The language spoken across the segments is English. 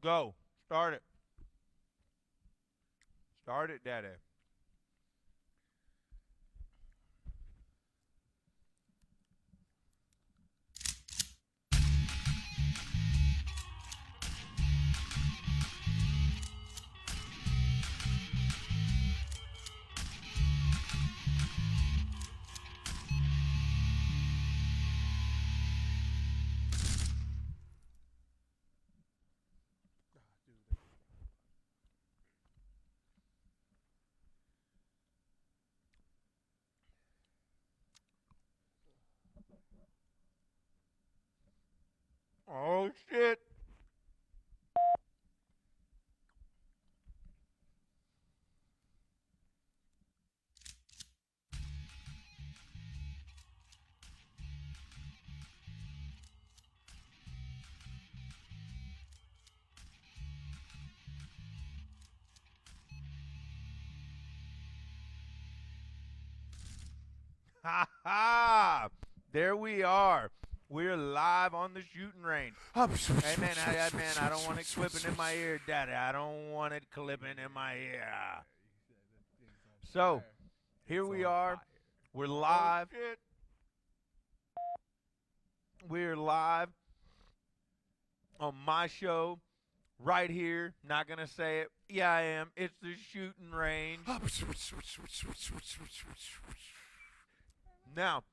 Go. Start it. Start it, Daddy. Oh, shit. Ha ha! There we are. We're live on the shooting range. Hey man, I don't want it clipping in my ear, Daddy. I don't want it clipping in my ear. So here we are. We're live. We're live on my show right here. Not gonna say it. Yeah, I am. It's the shooting range. Now,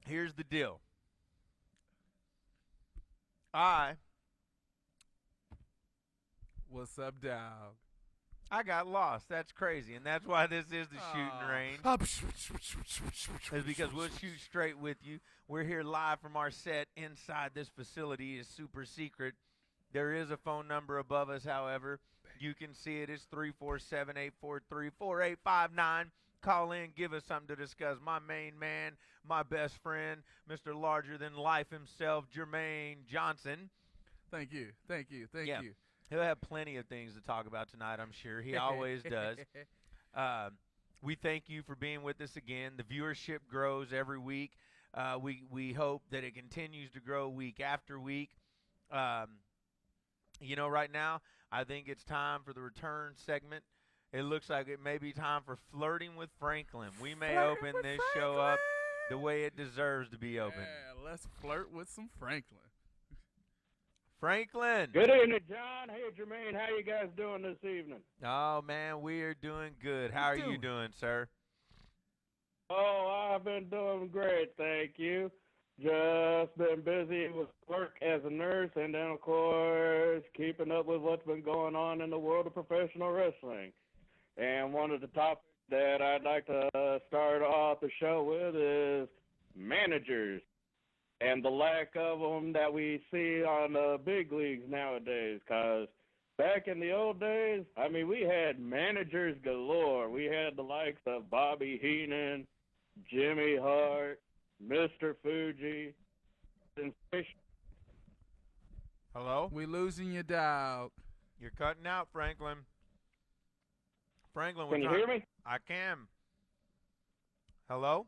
here's the deal. What's up, dog? I got lost. That's crazy, and that's why this is the shooting range. It's because we'll shoot straight with you. We're here live from our set inside this facility. It's super secret. There is a phone number above us, however. You can see it. It's 347-843-4859. Call in, give us something to discuss. My main man, my best friend, Mr. Larger Than Life himself, Jermaine Johnson. Thank you. Yeah. He'll have plenty of things to talk about tonight, I'm sure. He always does. We thank you for being with us again. The viewership grows every week. We hope that it continues to grow week after week. Right now, I think it's time for the return segment. It looks like it may be time for Flirting with Franklin. We may open this show up the way it deserves to be opened. Yeah, let's flirt with some Franklin. Franklin. Good evening, John. Hey, Jermaine. How you guys doing this evening? Oh, man, we are doing good. How are you doing, sir? Oh, I've been doing great, thank you. Just been busy with work as a nurse and then, of course, keeping up with what's been going on in the world of professional wrestling. And one of the topics that I'd like to start off the show with is managers and the lack of them that we see on the big leagues nowadays. Because back in the old days, I mean, we had managers galore. We had the likes of Bobby Heenan, Jimmy Hart, Mr. Fuji. Hello? We losing you, dog. You're cutting out, Franklin. Franklin, Can you hear me? I can. Hello?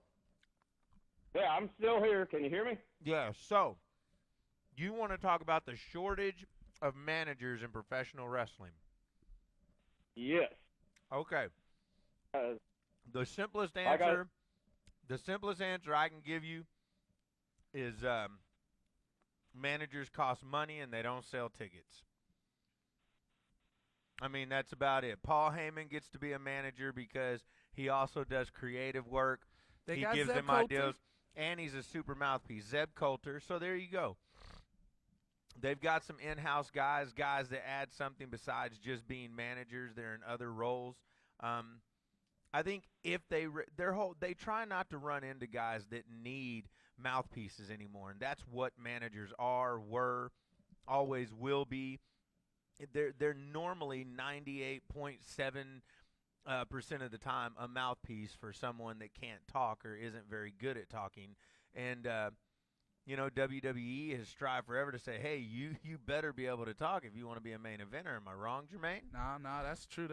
Yeah, I'm still here. Can you hear me? Yeah, so you want to talk about the shortage of managers in professional wrestling? Yes. Okay. The simplest I got- answer I can give you is managers cost money and they don't sell tickets. I mean, that's about it. Paul Heyman gets to be a manager because he also does creative work. They He got gives Zeb them Coulter. ideas, and he's a super mouthpiece. Zeb Coulter. So there you go. They've got some in-house guys that add something besides just being managers. They're in other roles. I think if they try not to run into guys that need mouthpieces anymore, and that's what managers were, always will be. They're normally 98.7% of the time a mouthpiece for someone that can't talk or isn't very good at talking. And WWE has strived forever to say, hey, you better be able to talk if you want to be a main eventer. Am I wrong, Jermaine? No, that's true.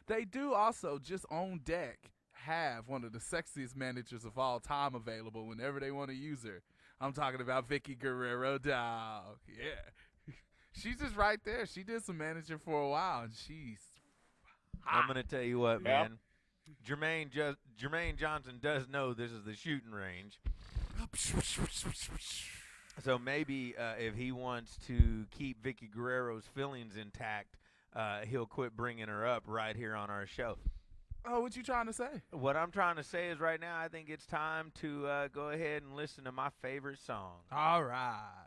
They do also just on deck have one of the sexiest managers of all time available whenever they want to use her. I'm talking about Vicky Guerrero, dog. Yeah. She's just right there. She did some manager for a while, and she's I'm gonna tell you what, Yep. man. Jermaine Johnson does know this is the shooting range. So maybe if he wants to keep Vicky Guerrero's feelings intact, he'll quit bringing her up right here on our show. Oh, what you trying to say? What I'm trying to say is right now I think it's time to go ahead and listen to my favorite song. All right.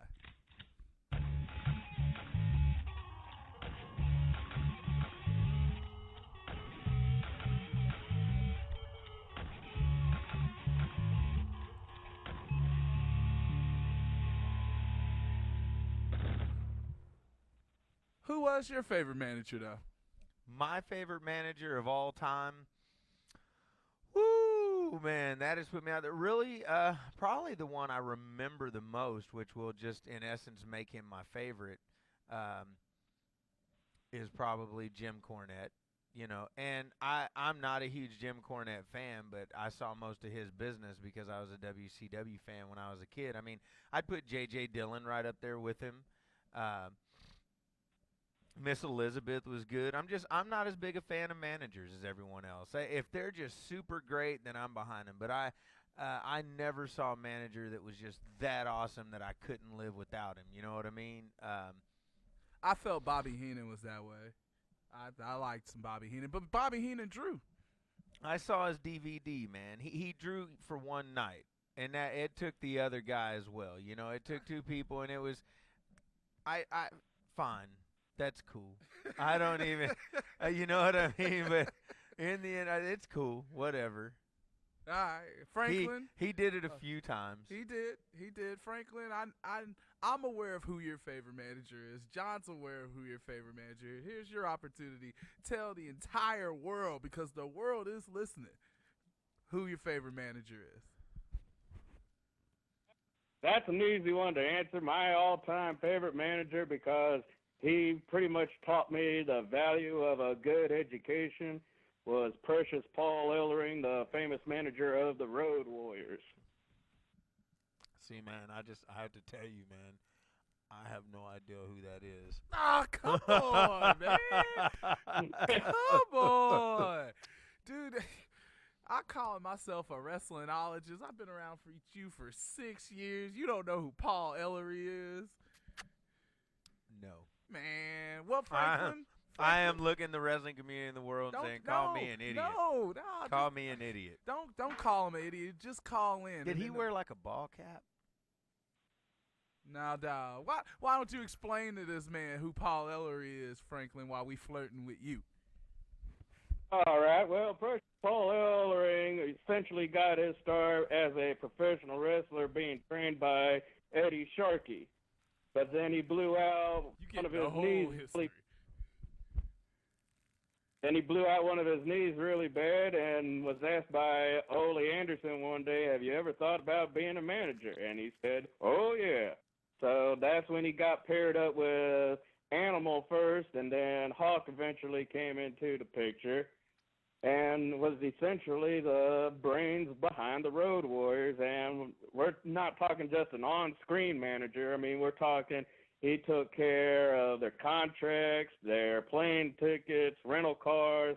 Who was your favorite manager, though? My favorite manager of all time. Woo, man, that has put me out there. Really, probably the one I remember the most, which will just in essence make him my favorite, is probably Jim Cornette. You know, and I'm not a huge Jim Cornette fan, but I saw most of his business because I was a WCW fan when I was a kid. I mean, I'd put J.J. Dillon right up there with him. Miss Elizabeth was good. I'm not as big a fan of managers as everyone else. If they're just super great, then I'm behind them. But I never saw a manager that was just that awesome that I couldn't live without him. You know what I mean? I felt Bobby Heenan was that way. I liked some Bobby Heenan, but Bobby Heenan drew. I saw his DVD, man. He drew for one night, and that it took the other guy as well. You know, it took two people, and it was, fine. That's cool. I don't even, you know what I mean? But in the end, it's cool. Whatever. All right, Franklin. He did it a few times. He did. Franklin, I'm aware of who your favorite manager is. John's aware of who your favorite manager is. Here's your opportunity. Tell the entire world, because the world is listening, who your favorite manager is. That's an easy one to answer. My all-time favorite manager, because he pretty much taught me the value of a good education, was Precious Paul Ellering, the famous manager of the Road Warriors. See, man, I have to tell you, man, I have no idea who that is. Ah, come on, man. Come on. Dude, I call myself a wrestlinologist. I've been around for you for 6 years. You don't know who Paul Ellery is? No. Man, well, Franklin. I am looking the wrestling community in the world and saying, call me an idiot. No, call me an idiot. Don't call him an idiot. Just call in. Did he wear like a ball cap? No, dog. Why don't you explain to this man who Paul Ellery is, Franklin, while we flirting with you? All right. Well, first, Paul Ellering essentially got his start as a professional wrestler being trained by Eddie Sharkey. But then he blew out one of his knees. Then he blew out one of his knees really bad and was asked by Ole Anderson one day, have you ever thought about being a manager? And he said, oh, yeah. So that's when he got paired up with Animal first, and then Hawk eventually came into the picture and was essentially the brains behind the Road Warriors. And we're not talking just an on-screen manager. I mean, we're talking he took care of their contracts, their plane tickets, rental cars,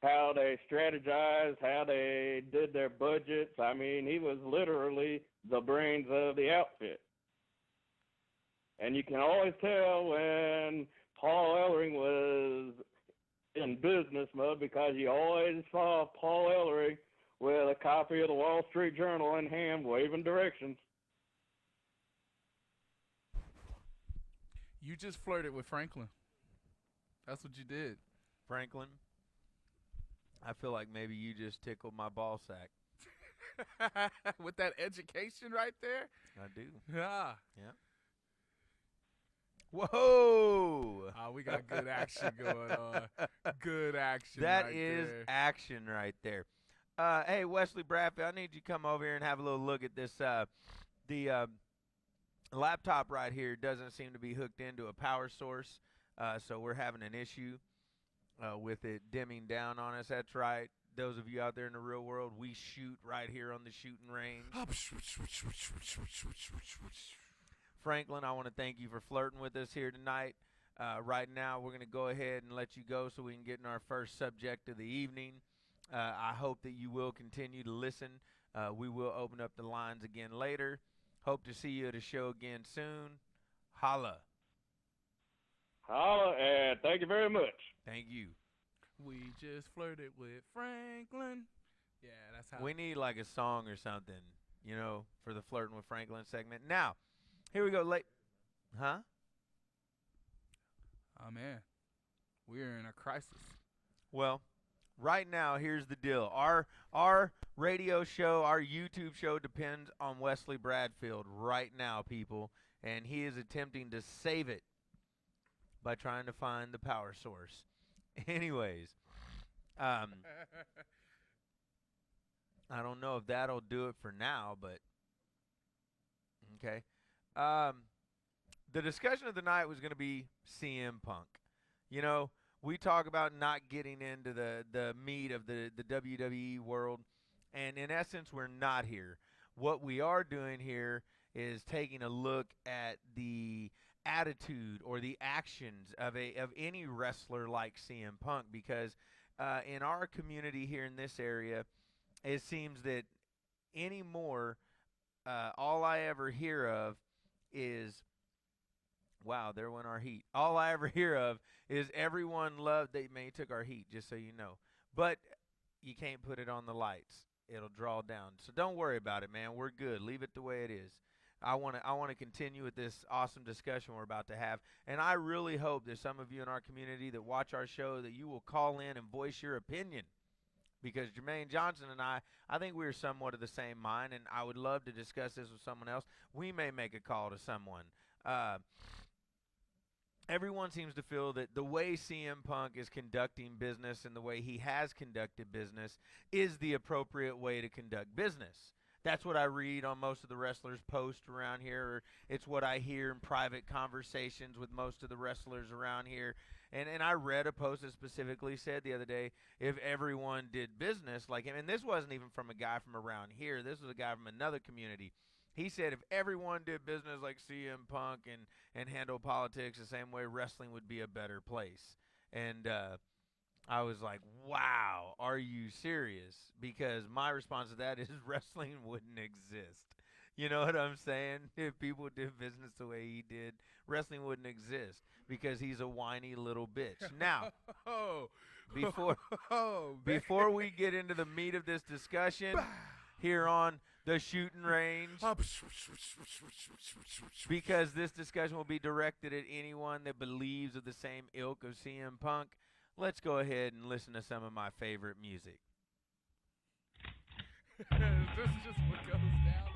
how they strategized, how they did their budgets. I mean, he was literally the brains of the outfit. And you can always tell when Paul Ellering was in business mode, because you always saw Paul Ellering with a copy of the Wall Street Journal in hand, waving directions. You just flirted with Franklin. That's what you did. Franklin, I feel like maybe you just tickled my ball sack. With that education right there? I do. Yeah. Yeah. Whoa! We got good action going on. Good action. That right is there. action right there. Hey, Wesley Bradfield, I need you to come over here and have a little look at this. The laptop right here doesn't seem to be hooked into a power source, so we're having an issue with it dimming down on us. That's right. Those of you out there in the real world, we shoot right here on the shooting range. Franklin, I want to thank you for flirting with us here tonight. Right now, we're going to go ahead and let you go so we can get in our first subject of the evening. I hope that you will continue to listen. We will open up the lines again later. Hope to see you at a show again soon. Holla. Holla, and thank you very much. Thank you. We just flirted with Franklin. Yeah, that's how. We need like a song or something, for the Flirting with Franklin segment. Now, here we go. Huh? Oh, man. We're in a crisis. Well, right now, here's the deal. Our radio show, our YouTube show depends on Wesley Bradfield right now, people, and he is attempting to save it by trying to find the power source. Anyways, I don't know if that'll do it for now, but okay. The discussion of the night was going to be CM Punk. We talk about not getting into the meat of the WWE world, and in essence, we're not here. What we are doing here is taking a look at the attitude or the actions of any wrestler like CM Punk, because in our community here in this area, it seems that anymore, all I ever hear of is, wow, there went our heat. All I ever hear of is everyone loved, he took our heat, just so you know. But you can't put it on the lights. It'll draw down. So don't worry about it, man. We're good. Leave it the way it is. I want to continue with this awesome discussion we're about to have. And I really hope that some of you in our community that watch our show, that you will call in and voice your opinion. Because Jermaine Johnson and I think we're somewhat of the same mind, and I would love to discuss this with someone else. We may make a call to someone. Everyone seems to feel that the way CM Punk is conducting business and the way he has conducted business is the appropriate way to conduct business. That's what I read on most of the wrestlers' posts around here. Or it's what I hear in private conversations with most of the wrestlers around here. And I read a post that specifically said the other day, if everyone did business like him, and this wasn't even from a guy from around here. This was a guy from another community. He said if everyone did business like CM Punk and handled politics the same way, wrestling would be a better place. And I was like, wow, are you serious? Because my response to that is wrestling wouldn't exist. You know what I'm saying? If people did business the way he did, wrestling wouldn't exist because he's a whiny little bitch. Now, before we get into the meat of this discussion here on the Shootin Range, because this discussion will be directed at anyone that believes of the same ilk of CM Punk, let's go ahead and listen to some of my favorite music. Is this just what goes down?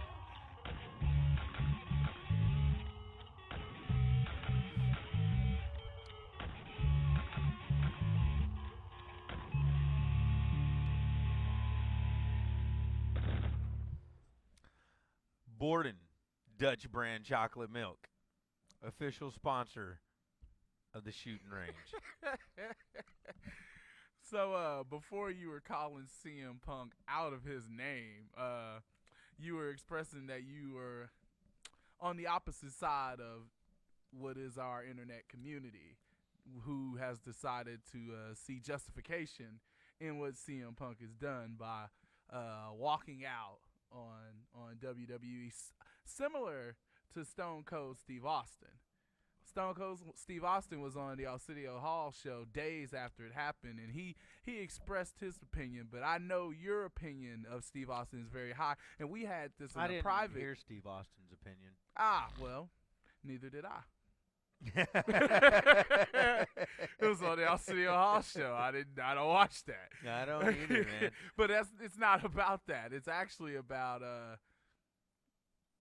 Borden Dutch brand chocolate milk, official sponsor of the Shootin Range. So, before you were calling CM Punk out of his name, you were expressing that you were on the opposite side of what is our internet community, who has decided to see justification in what CM Punk has done by walking out on WWE, similar to Stone Cold Steve Austin. Stone Cold Steve Austin was on the Arsenio Hall show days after it happened, and he expressed his opinion, but I know your opinion of Steve Austin is very high, and we had this in a private. I didn't hear Steve Austin's opinion. Well, neither did I. It was on the Arsenio Hall show. I don't watch that. I don't either, man. But it's not about that. It's actually about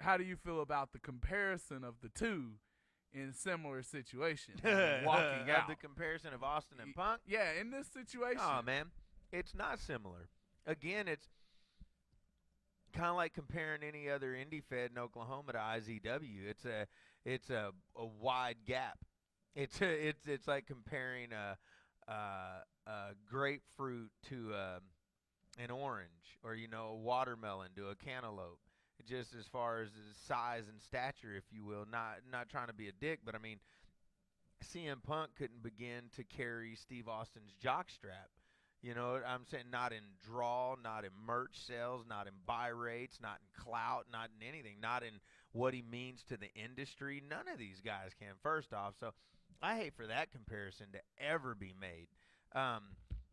how do you feel about the comparison of the two in similar situations, walking out. The comparison of Austin and Punk? Yeah, in this situation. Oh, man. It's not similar. Again, it's kind of like comparing any other indie fed in Oklahoma to IZW. It's a wide gap. It's like comparing a grapefruit to an orange, or a watermelon to a cantaloupe. just as far as his size and stature, if you will. Not trying to be a dick, but I mean, CM Punk couldn't begin to carry Steve Austin's jockstrap. You know, I'm saying not in draw, not in merch sales, not in buy rates, not in clout, not in anything, not in what he means to the industry. None of these guys can, first off. So I hate for that comparison to ever be made.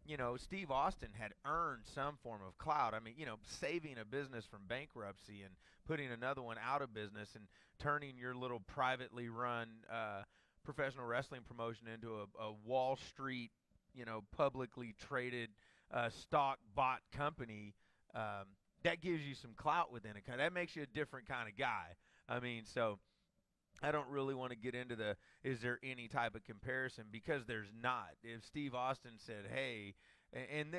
You know, Steve Austin had earned some form of clout. I mean, you know, saving a business from bankruptcy and putting another one out of business and turning your little privately run professional wrestling promotion into a Wall Street, you know, publicly traded stock bought company, that gives you some clout within it. That makes you a different kind of guy. I mean, so I don't really want to get into the is there any type of comparison, because there's not. If Steve Austin said, hey,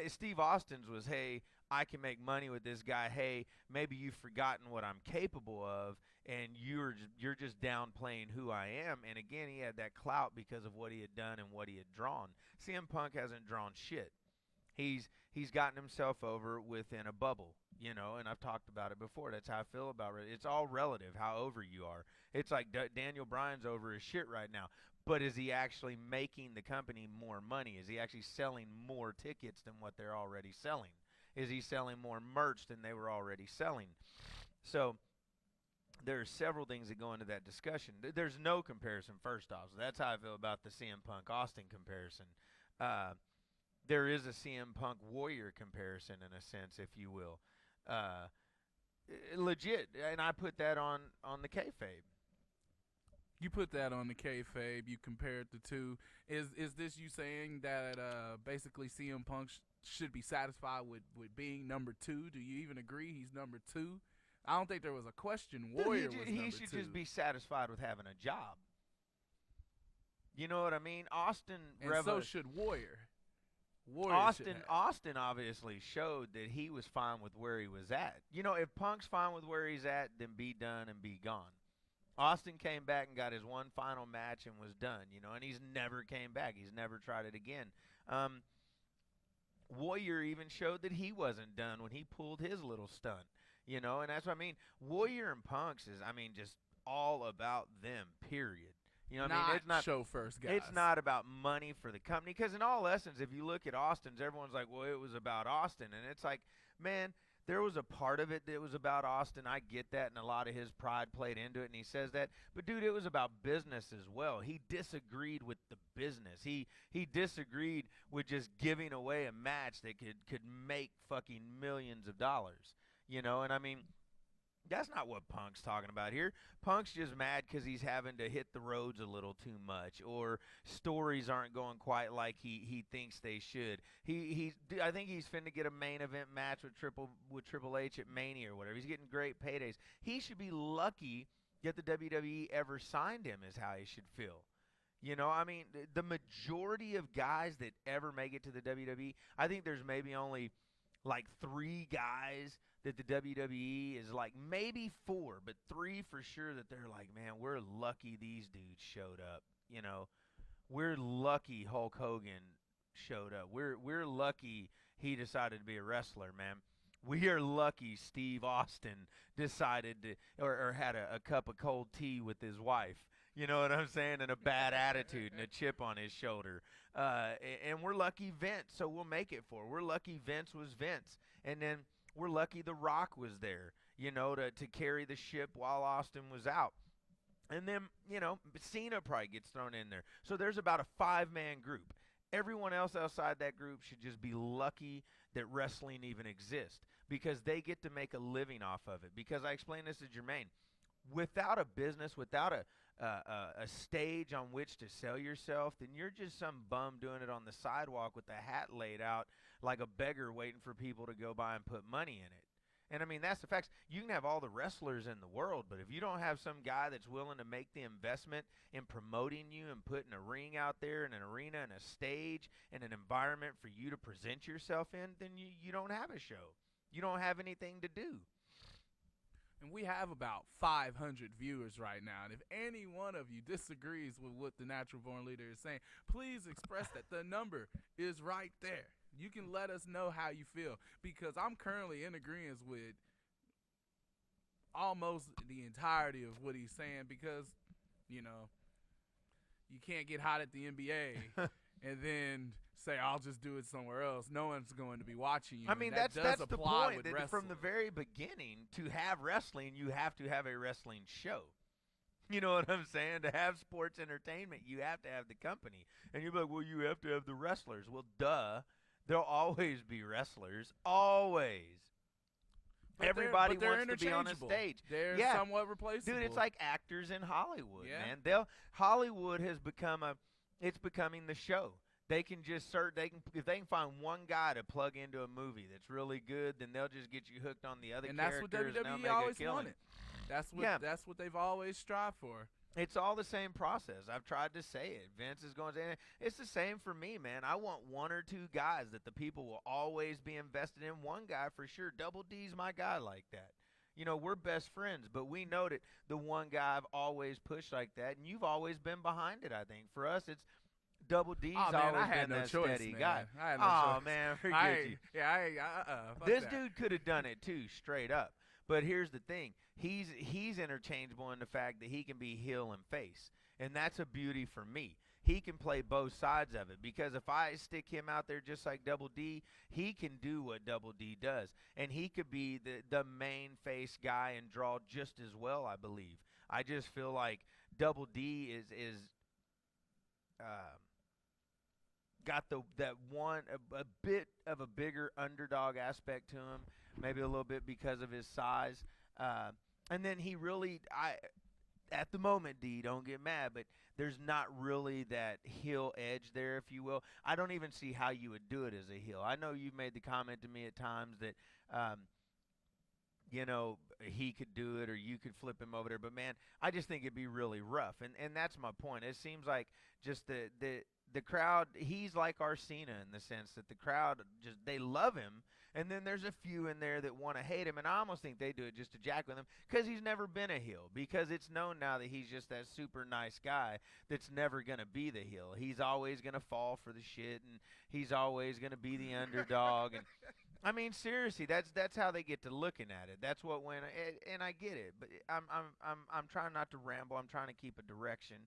Steve Austin's was, hey, I can make money with this guy. Hey, maybe you've forgotten what I'm capable of, and you're just downplaying who I am. And again, he had that clout because of what he had done and what he had drawn. CM Punk hasn't drawn shit. He's gotten himself over within a bubble, you know, and I've talked about it before. That's how I feel about it. It's all relative how over you are. It's like Daniel Bryan's over his shit right now, but is he actually making the company more money? Is he actually selling more tickets than what they're already selling? Is he selling more merch than they were already selling? So there are several things that go into that discussion. There's no comparison, first off. So that's how I feel about the CM Punk Austin comparison. There is a CM Punk Warrior comparison, in a sense, if you will. Legit, and I put that on the kayfabe. You put that on the kayfabe. You compared the two. Is this you saying that basically CM Punk should be satisfied with being number 2? Do you even agree he's number 2? I don't think there was a question. Warrior was number 2. He should just be satisfied with having a job. You know what I mean? Austin, and so should Warrior. Austin obviously showed that he was fine with where he was at. You know, if Punk's fine with where he's at, then be done and be gone. Austin came back and got his one final match and was done, you know, and he's never came back. He's never tried it again. Warrior even showed that he wasn't done when he pulled his little stunt, you know, and that's what I mean. Warrior and Punks is, I mean, just all about them, period. You know what I mean? It's not show first, guys. It's not about money for the company, because in all essence, if you look at Austin's, everyone's like, well, it was about Austin. And it's like, man, there was a part of it that was about Austin. I get that, and a lot of his pride played into it, and he says that. But, dude, it was about business as well. He disagreed with the business. He disagreed with just giving away a match that could make fucking millions of dollars. You know, and I mean, that's not what Punk's talking about here. Punk's just mad because he's having to hit the roads a little too much, or stories aren't going quite like he thinks they should. I think he's finna get a main event match with Triple H at Mania or whatever. He's getting great paydays. He should be lucky that the WWE ever signed him, is how he should feel. You know, I mean, the majority of guys that ever make it to the WWE, I think there's maybe only like 3 guys that the WWE is like, maybe 4, but 3 for sure, that they're like, man, we're lucky these dudes showed up. You know, we're lucky Hulk Hogan showed up. We're lucky he decided to be a wrestler, man. We are lucky Steve Austin decided to, or had a cup of cold tea with his wife. You know what I'm saying? And a bad attitude and a chip on his shoulder. And we're lucky Vince, so we'll make it for. We're lucky Vince was Vince. And then we're lucky The Rock was there, you know, to carry the ship while Austin was out. And then, you know, Cena probably gets thrown in there. So there's about a 5-man group. Everyone else outside that group should just be lucky that wrestling even exists, because they get to make a living off of it. Because I explained this to Jermaine. Without a business, without a stage on which to sell yourself, then you're just some bum doing it on the sidewalk with the hat laid out like a beggar waiting for people to go by and put money in it. And I mean, that's the facts. You can have all the wrestlers in the world, but if you don't have some guy that's willing to make the investment in promoting you and putting a ring out there and an arena and a stage and an environment for you to present yourself in, then you don't have a show. You don't have anything to do. And we have about 500 viewers right now. And if any one of you disagrees with what the Natural Born Leader is saying, please express that. The number is right there. You can let us know how you feel, because I'm currently in agreement with almost the entirety of what he's saying because, you can't get hot at the NBA and then say, I'll just do it somewhere else. No one's going to be watching you. I mean, that's the point. That from the very beginning, to have wrestling, you have to have a wrestling show. You know what I'm saying? To have sports entertainment, you have to have the company. And you're like, well, you have to have the wrestlers. Well, duh. There'll always be wrestlers. Always. But Everybody they're wants to be on a stage. They're somewhat replaceable. Dude, it's like actors in Hollywood, Yeah. man. Hollywood has become it's becoming the show. They can just if they can find one guy to plug into a movie that's really good, then they'll just get you hooked on the other and that's what characters. And WWE they'll always make a killing. wanted. That's what they've always strived for. It's all the same process. I've tried to say it. Vince is going to say it. It's the same for me, man. I want one or two guys that the people will always be invested in. One guy for sure. Double D's my guy like that. You know, we're best friends, but we know that the one guy I've always pushed like that, and you've always been behind it, I think. For us, it's Double D's always been that steady guy. I had no choice. Man, forget you. This that. dude could have done it too, straight up. But here's the thing. He's interchangeable in the fact that he can be heel and face. And that's a beauty for me. He can play both sides of it, because if I stick him out there just like Double D, he can do what Double D does. And he could be the main face guy and draw just as well, I believe. I just feel like Double D is got that one a bit of a bigger underdog aspect to him, maybe a little bit because of his size. And then he really, at the moment, D, don't get mad, but there's not really that heel edge there, if you will. I don't even see how you would do it as a heel. I know you've made the comment to me at times that, he could do it or you could flip him over there. But, man, I just think it'd be really rough. And that's my point. It seems like just the crowd, he's like our Cena in the sense that the crowd, they love him. And then there's a few in there that want to hate him, and I almost think they do it just to jack with him because he's never been a heel, because it's known now that he's just that super nice guy that's never going to be the heel. He's always going to fall for the shit, and he's always going to be the underdog. And I mean, seriously, that's how they get to looking at it. That's what and I get it, but I'm trying not to ramble. I'm trying to keep a direction.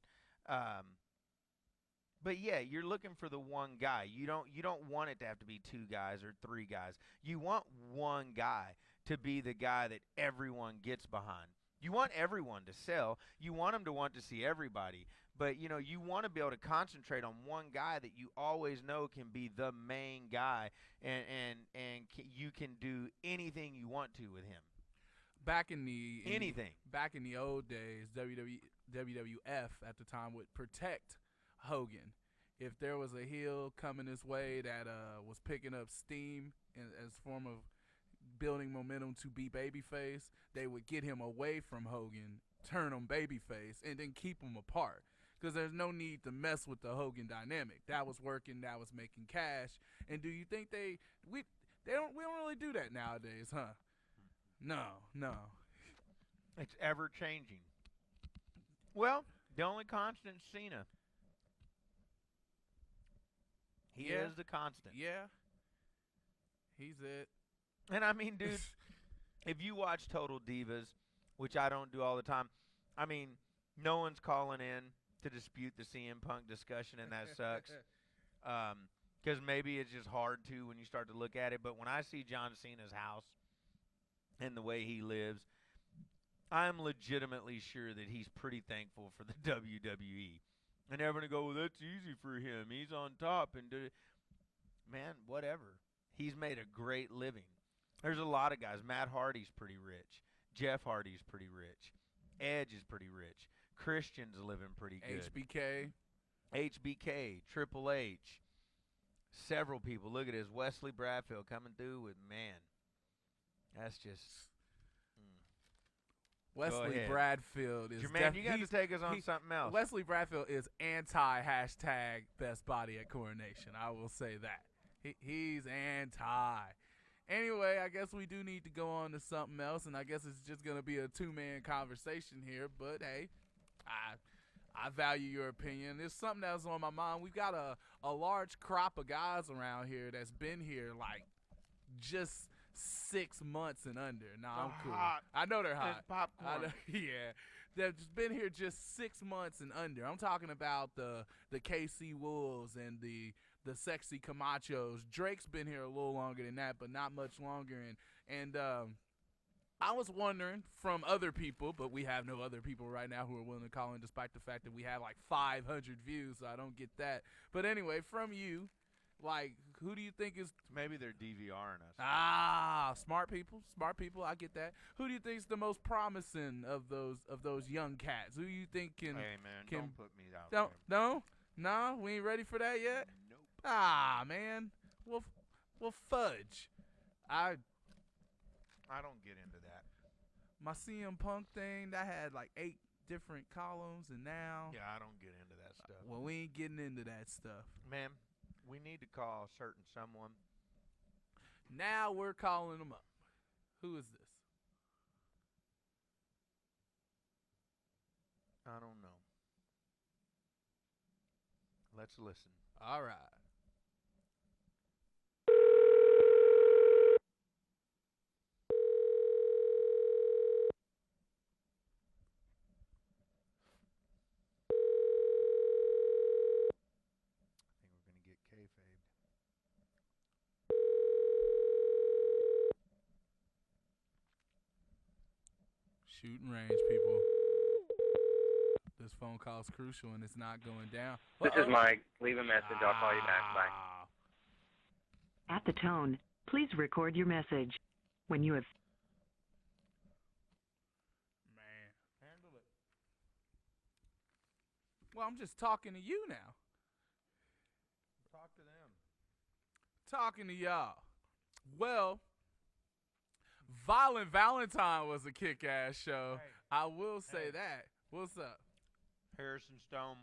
But yeah, you're looking for the one guy. You don't want it to have to be two guys or three guys. You want one guy to be the guy that everyone gets behind. You want everyone to sell. You want them to want to see everybody. But you want to be able to concentrate on one guy that you always know can be the main guy, and you can do anything you want to with him. Back in the old days, WWF at the time would protect Hogan. If there was a heel coming his way that was picking up steam as a form of building momentum to be babyface, they would get him away from Hogan, turn him babyface, and then keep him apart. Because there's no need to mess with the Hogan dynamic. That was working. That was making cash. And do you think we don't really do that nowadays, huh? No. It's ever changing. Well, the only constant is Cena. He is the constant. Yeah. He's it. And I mean, dude, if you watch Total Divas, which I don't do all the time, I mean, no one's calling in to dispute the CM Punk discussion, and that sucks. Because maybe it's just hard to when you start to look at it. But when I see John Cena's house and the way he lives, I'm legitimately sure that he's pretty thankful for the WWE. And everyone to go, well, that's easy for him. He's on top. And man, whatever. He's made a great living. There's a lot of guys. Matt Hardy's pretty rich. Jeff Hardy's pretty rich. Edge is pretty rich. Christian's living pretty good. HBK, Triple H. Several people. Look at this. Wesley Bradfield coming through with, man. That's just... Wesley Bradfield is Jermaine, you got to take us on something else. Wesley Bradfield is anti-hashtag best body at Coronation. I will say that. He's anti. Anyway, I guess we do need to go on to something else, and I guess it's just going to be a two-man conversation here. But, hey, I value your opinion. There's something that's on my mind. We've got a large crop of guys around here that's been here, like, just 6 months and under. Nah, I'm They're cool. hot. I know they're hot. It's popcorn. Yeah, they've just been here just 6 months and under. I'm talking about the KC Wolves and the sexy Camachos. Drake's been here a little longer than that, but not much longer. And I was wondering from other people, but we have no other people right now who are willing to call in, despite the fact that we have like 500 views, so I don't get that. But anyway, from you, like, who do you think is Maybe they're DVRing us. smart people? Smart people, I get that. Who do you think is the most promising of those young cats? Who do you think can? Hey man, can- don't put me out there. No, we ain't ready for that yet. Nope. Man, well, fudge. I don't get into that. My CM Punk thing that had like 8 different columns, and now Yeah, I don't get into that stuff. well, we ain't getting into that stuff. Man, we need to call a certain someone. Now we're calling them up. Who is this? I don't know. Let's listen. All right. I think we're gonna get kayfabed. Shootin' Range, people. This phone call is crucial, and it's not going down. This is Mike. Leave a message. I'll call you back. Bye. Ah. At the tone, please record your message. When you have Man, handle it. Well, I'm just talking to you now. Talk to them. Talking to y'all. Well, Violent Valentine was a kick-ass show. Hey. I will say Hey. that. What's up? Harrison Stone.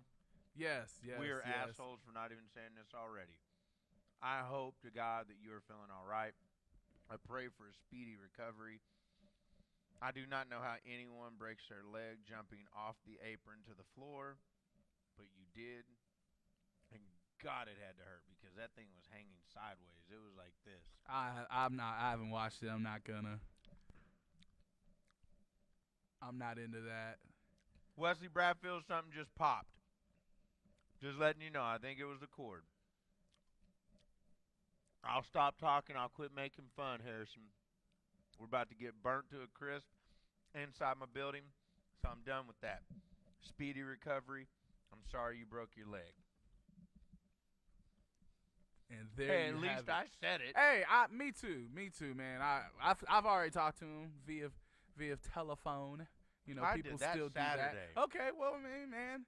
Yes. We are yes. assholes for not even saying this already. I hope to God that you are feeling all right. I pray for a speedy recovery. I do not know how anyone breaks their leg jumping off the apron to the floor, but you did. And God, it had to hurt because that thing was hanging sideways. It was like this. I haven't watched it. I'm not into that. Wesley Bradfield, something just popped. Just letting you know, I think it was the cord. I'll stop talking. I'll quit making fun, Harrison. We're about to get burnt to a crisp inside my building, so I'm done with that. Speedy recovery. I'm sorry you broke your leg. And there Hey, you at least have it. I said it. Hey, me too, man. I've already talked to him via telephone. You know, I people did that still Saturday. do that. Okay, well, man,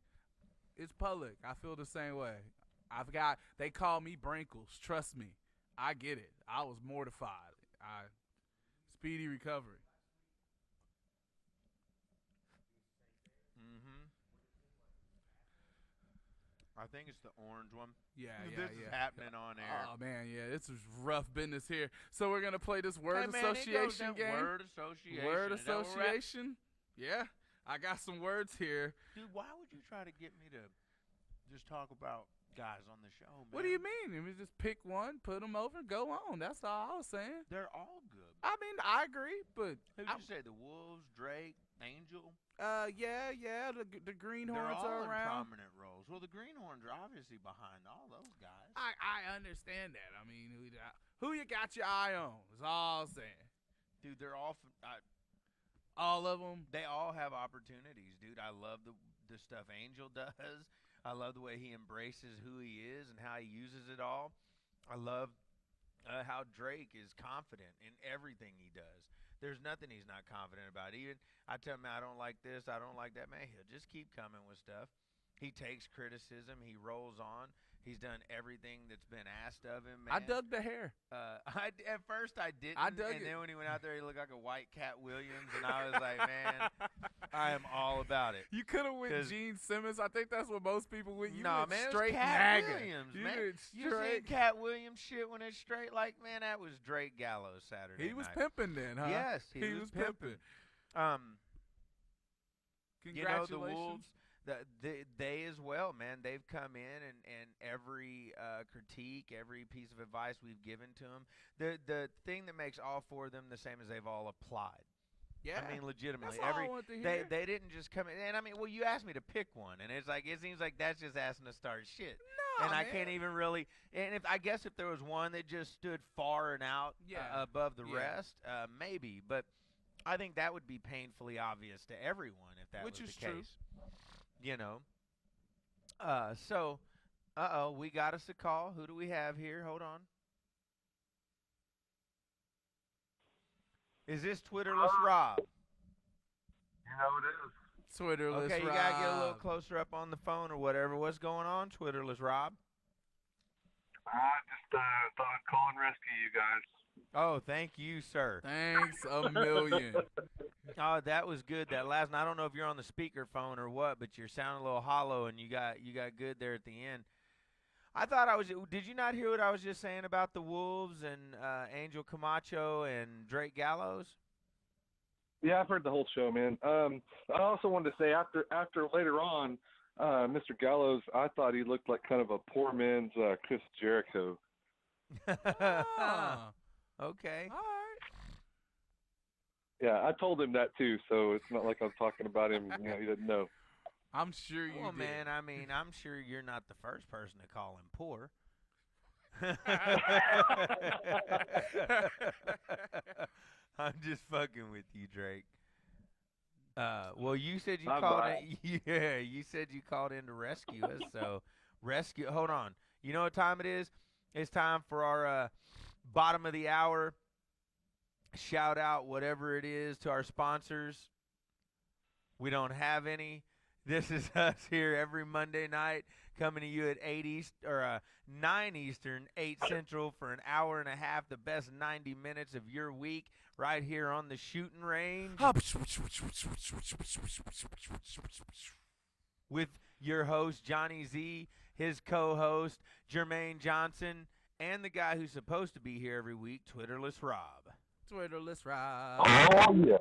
it's public. I feel the same way. They call me Brinkles. Trust me, I get it. I was mortified. Speedy recovery. I think it's the orange one. Yeah. This is happening on air. Oh man, yeah, this is rough business here. So we're gonna play this word Hey, man, it goes association down game. Word association. Word Is that what we're at? association. Yeah, I got some words here. Dude, why would you try to get me to just talk about guys on the show, man? What do you mean? I mean, just pick one, put them over, go on. That's all I was saying. They're all good. I mean, I agree, but Who did you say? The Wolves, Drake, Angel? yeah, the greenhorns They're all are in around. prominent roles. Well, the Greenhorns are obviously behind all those guys. I understand that. I mean, who you got your eye on? Is all I'm saying. Dude, they're all. All of them. They all have opportunities, dude. I love the stuff Angel does. I love the way he embraces who he is and how he uses it all. I love how Drake is confident in everything he does. There's nothing he's not confident about. Even I tell him, I don't like this, I don't like that. Man, he'll just keep coming with stuff. He takes criticism. He rolls on. He's done everything that's been asked of him, man. I dug the hair. At first I didn't. I dug it. And then when he went out there, he looked like a white Cat Williams. And I was like, man, I am all about it. You could have went 'Cause- Gene Simmons. I think that's what most people went. You Nah, went man, straight it's Cat MAGA. Williams, You man. went You straight. seen Cat Williams shit when it's straight? Like, man, that was Drake Gallows Saturday He was night. pimping then, huh? Yes, he was pimping. You know, the Congratulations. Wolves, they as well, man. They've come in and every critique, every piece of advice we've given to them, the thing that makes all four of them the same is they've all applied. Yeah. I mean, legitimately, That's all I want to hear. they didn't just come in. And I mean, well, you asked me to pick one, and it's like it seems like that's just asking to start shit. No, And I man. can't even really. And I guess if there was one that just stood far and out above the rest, maybe. But I think that would be painfully obvious to everyone if that Which was is the true. case. You know. So, we got us a call. Who do we have here? Hold on. Is this Twitterless Rob? it is. Twitterless Okay, you Rob. gotta get a little closer up on the phone or whatever. What's going on, Twitterless Rob? I just thought I'd call and rescue you guys. Oh, thank you, sir. Thanks a million. Oh, that was good. That last. And I don't know if you're on the speakerphone or what, but you're sounding a little hollow, and you got good there at the end. I thought I was. Did you not hear what I was just saying about the Wolves and Angel Camacho and Drake Gallows? Yeah, I've heard the whole show, man. I also wanted to say after later on, Mr. Gallows, I thought he looked like kind of a poor man's Chris Jericho. Ah, Okay. all right. Yeah, I told him that too, so it's not like I'm talking about him. He didn't know. I'm sure you Well, did. man, I mean, I'm sure you're not the first person to call him poor. I'm just fucking with you, Drake. Well, you said you called in. Yeah, you said you called in to rescue us. So, rescue. Hold on. You know what time it is? It's time for our bottom of the hour shout out, whatever it is, to our sponsors. We don't have any. This is us here every Monday night, coming to you at 9 Eastern, 8 Central for an hour and a half, the best 90 minutes of your week, right here on the Shootin Range with your host, Johnny Z, his co-host, Jermaine Johnson, and the guy who's supposed to be here every week, Twitterless Rob. Twitterless Rob. Oh, yeah.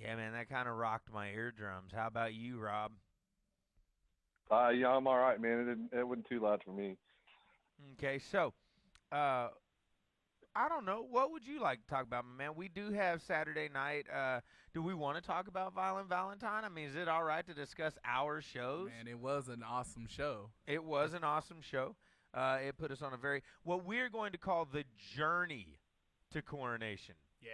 Yeah, man, that kind of rocked my eardrums. How about you, Rob? Yeah, I'm all right, man. It wasn't too loud for me. Okay, so, I don't know. What would you like to talk about, my man? We do have Saturday night. Do we want to talk about Violent Valentine? I mean, is it all right to discuss our shows? Man, it was an awesome show. It was an awesome show. It put us on what we're going to call the journey to coronation. Yeah.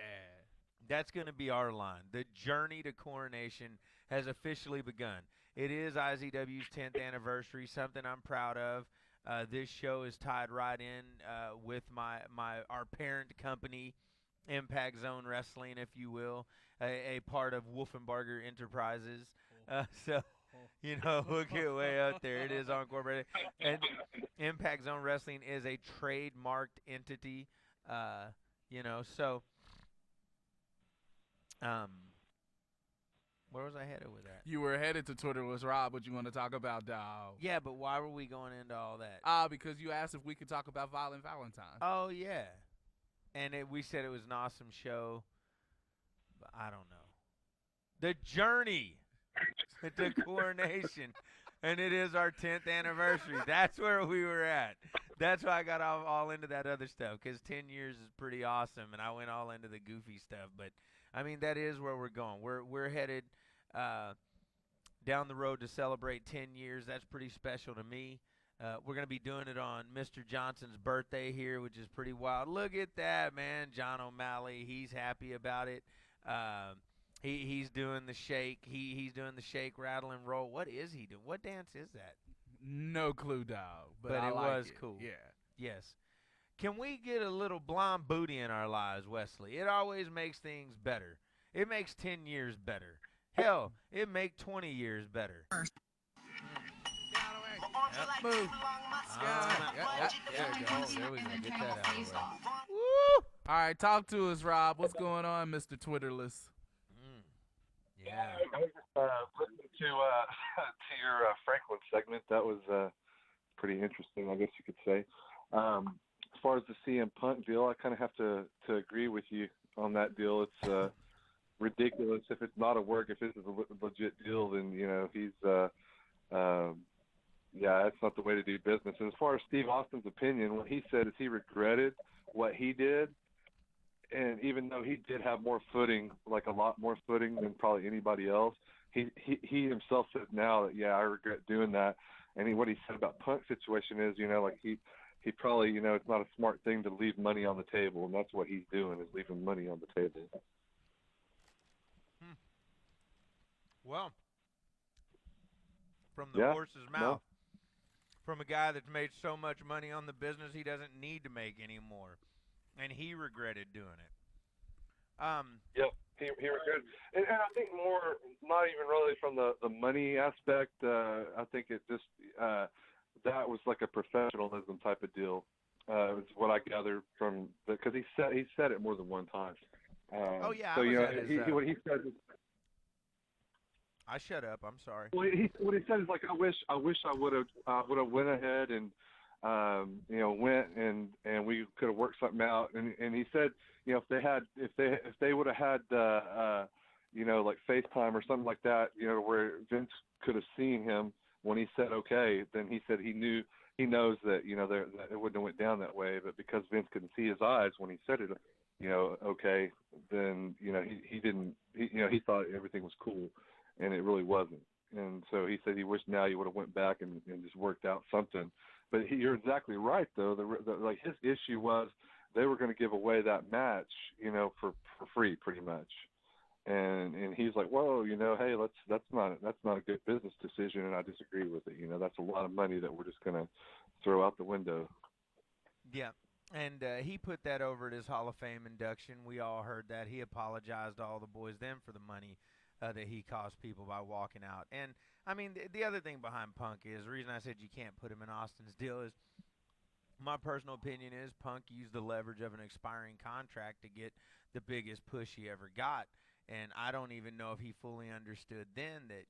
That's going to be our line. The journey to coronation has officially begun. It is IZW's 10th anniversary, something I'm proud of. This show is tied right in with our parent company, Impact Zone Wrestling, if you will, a part of Wolfenbarger Enterprises. So, we'll get way out there. It is incorporated. And Impact Zone Wrestling is a trademarked entity, so... where was I headed with that? You were headed to Twitterless Rob. What you want to talk about, dog? Yeah, but why were we going into all that? Because you asked if we could talk about Violent Valentine. Oh, yeah. And we said it was an awesome show. But I don't know. The journey to coronation. And it is our 10th anniversary. That's where we were at. That's why I got all into that other stuff, because 10 years is pretty awesome, and I went all into the goofy stuff. But, I mean, that is where we're going. We're headed down the road to celebrate 10 years. That's pretty special to me. We're going to be doing it on Mr. Johnson's birthday here, which is pretty wild. Look at that, man. John O'Malley, he's happy about it. He's doing the shake. He's doing the shake, rattle, and roll. What is he doing? What dance is that? No clue, dog. But it I like was it. cool. Yeah. Yes. Can we get a little blonde booty in our lives, Wesley? It always makes things better. It makes 10 years better. Hell, it make 20 years better. Move. There we go. Get that out of the way. Woo! All right, talk to us, Rob. What's going on, Mr. Twitterless? Yeah. I was just listening to to your Franklin segment. That was pretty interesting, I guess you could say. As far as the CM Punk deal, I kind of have to agree with you on that deal. It's ridiculous if it's not a work. If this is a legit deal, then he's that's not the way to do business. And as far as Steve Austin's opinion, what he said is he regretted what he did. And even though he did have more footing, like a lot more footing than probably anybody else, he himself says now that, I regret doing that. And what he said about Punk's situation is, he probably, it's not a smart thing to leave money on the table. And that's what he's doing, is leaving money on the table. Well, from the horse's mouth, from a guy that's made so much money on the business he doesn't need to make anymore. And he regretted doing it. Yep, he regretted. And I think more, not even really from the money aspect. I think it just that was like a professionalism type of deal. Was what I gathered from because he said it more than one time. So what he said is. I shut up. I'm sorry. Well, what he said is like, I wish I would have went ahead and went and we could have worked something out. And he said, if they would have had like FaceTime or something like that, where Vince could have seen him when he said okay, then he said he knows that that it wouldn't have went down that way. But because Vince couldn't see his eyes when he said it, okay, then he didn't. He thought everything was cool. And it really wasn't. And so he said he wished now he would have went back and just worked out something. But you're exactly right, though. Like his issue was they were going to give away that match, for free, pretty much. And he's like, whoa, hey, that's not a good business decision, and I disagree with it. That's a lot of money that we're just going to throw out the window. Yeah. And he put that over at his Hall of Fame induction. We all heard that. He apologized to all the boys then for the money that he cost people by walking out. And, I mean, the other thing behind Punk is, the reason I said you can't put him in Austin's deal is, my personal opinion is Punk used the leverage of an expiring contract to get the biggest push he ever got. And I don't even know if he fully understood then that,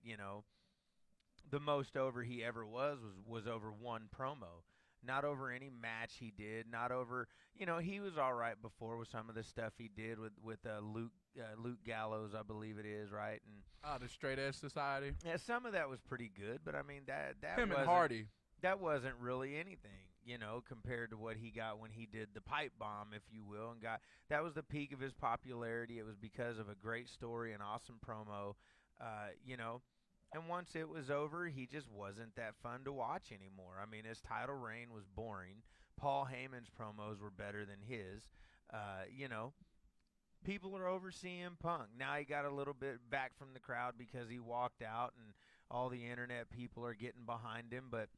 the most over he ever was over one promo. Not over any match he did, not over, he was all right before with some of the stuff he did with Luke Gallows, I believe it is, right? And the Straight Edge Society. Yeah, some of that was pretty good, but I mean that him and Hardy. That wasn't really anything, compared to what he got when he did the pipe bomb, if you will, and that was the peak of his popularity. It was because of a great story, an awesome promo, And once it was over, he just wasn't that fun to watch anymore. I mean, his title reign was boring. Paul Heyman's promos were better than his. People are over CM Punk. Now he got a little bit back from the crowd because he walked out and all the internet people are getting behind him. But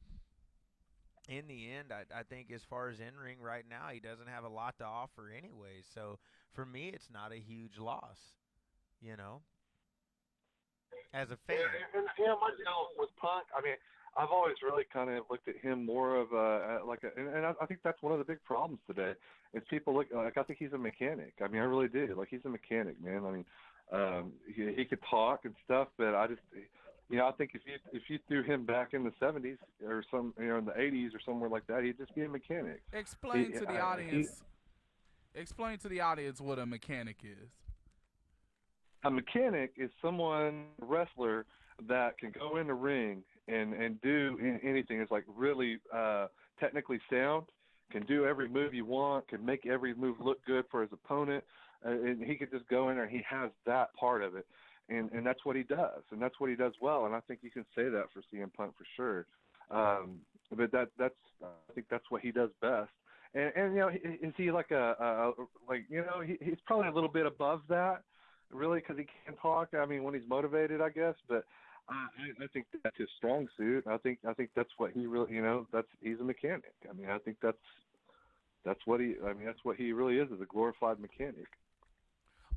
in the end, I think as far as in-ring right now, he doesn't have a lot to offer anyway. So for me, it's not a huge loss, as a fan. And my deal with Punk, I mean, I've always really kind of looked at him more of and I think that's one of the big problems today is people look like, I think he's a mechanic. I mean, I really do. Like, he's a mechanic, man. I mean, he could talk and stuff, but I just, I think if you threw him back in the 70s or in the 80s or somewhere like that, he'd just be a mechanic. Explain to the audience what a mechanic is. A mechanic is a wrestler that can go in the ring and do anything. It's like really technically sound, can do every move you want, can make every move look good for his opponent, and he could just go in there and he has that part of it. And that's what he does, and that's what he does well. And I think you can say that for CM Punk for sure. But that's I think that's what he does best. And is he like he's probably a little bit above that, really, because he can talk. I mean, when he's motivated, I guess. But I think that's his strong suit. I think that's what he really, he's a mechanic. I mean, I think that's what he really is a glorified mechanic.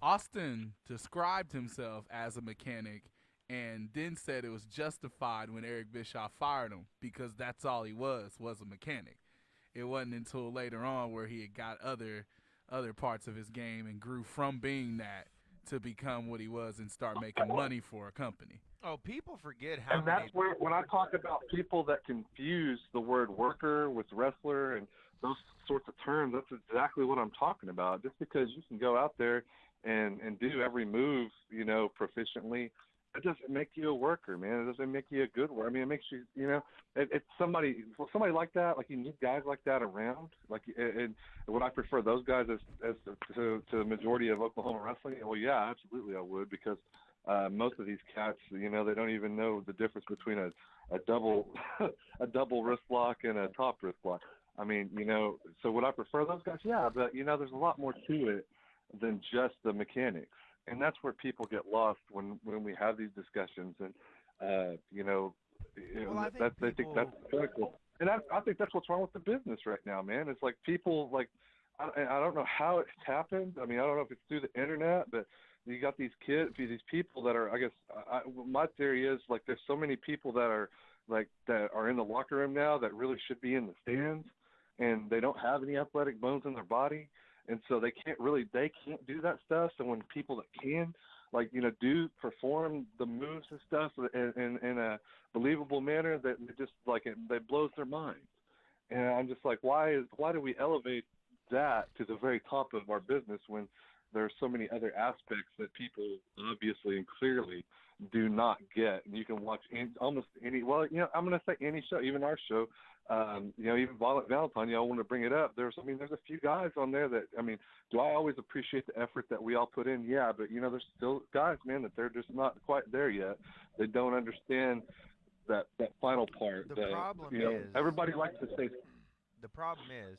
Austin described himself as a mechanic and then said it was justified when Eric Bischoff fired him because that's all he was a mechanic. It wasn't until later on where he had got other parts of his game and grew from being that to become what he was and start making money for a company. Oh, people forget how And many. that's where, when I talk about people that confuse the word worker with wrestler and those sorts of terms, that's exactly what I'm talking about. Just because you can go out there and do every move, proficiently, it doesn't make you a worker, man. It doesn't make you a good worker. I mean, it makes you, it's somebody like that. Like, you need guys like that around. Like, and would I prefer those guys as to the majority of Oklahoma wrestling? Well, yeah, absolutely, I would, because most of these cats, they don't even know the difference between a double a double wrist lock and a top wrist lock. I mean, so would I prefer those guys? Yeah, but there's a lot more to it than just the mechanics. And that's where people get lost when we have these discussions, and Well, I think that's critical. And I think that's what's wrong with the business right now, man. It's like people, like, I don't know how it's happened. I mean, I don't know if it's through the internet, but you got these kids, these people that are, I guess, my theory is, like, there's so many people that are in the locker room now that really should be in the stands, and they don't have any athletic bones in their body. And so they can't do that stuff. So when people that can, like, do perform the moves and stuff in a believable manner, that it just, like, it blows their mind. And I'm just like, why do we elevate that to the very top of our business when there are so many other aspects that people obviously and clearly do not get? And you can watch almost any, I'm going to say any show, even our show, even Violent Valentine, I want to bring it up. There's a few guys on there that, do I always appreciate the effort that we all put in? Yeah, but, there's still guys, man, that they're just not quite there yet. They don't understand that final part. The problem is, everybody likes to say. The problem is,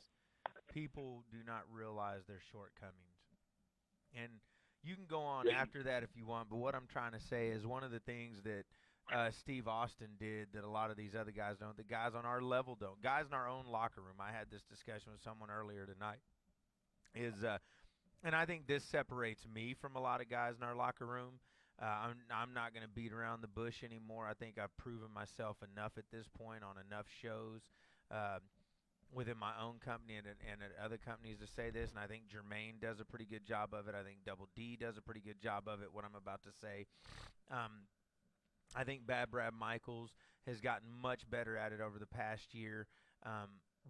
people do not realize their shortcomings. And you can go on after that if you want, but what I'm trying to say is one of the things that Steve Austin did that a lot of these other guys don't, the guys on our level don't, guys in our own locker room. I had this discussion with someone earlier tonight, and I think this separates me from a lot of guys in our locker room. I'm not going to beat around the bush anymore. I think I've proven myself enough at this point on enough shows within my own company and at other companies to say this, and I think Jermaine does a pretty good job of it. I think Double D does a pretty good job of it, what I'm about to say. I think Bad Brad Michaels has gotten much better at it over the past year,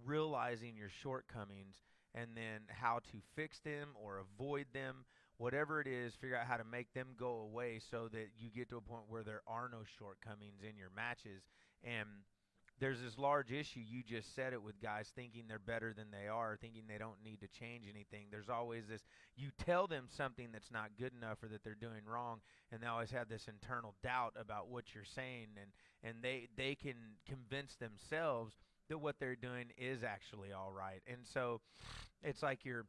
realizing your shortcomings and then how to fix them or avoid them, whatever it is, figure out how to make them go away so that you get to a point where there are no shortcomings in your matches. And there's this large issue, you just said it, with guys thinking they're better than they are, thinking they don't need to change anything. There's always this, you tell them something that's not good enough or that they're doing wrong, and they always have this internal doubt about what you're saying, and they can convince themselves that what they're doing is actually all right. And so it's like you're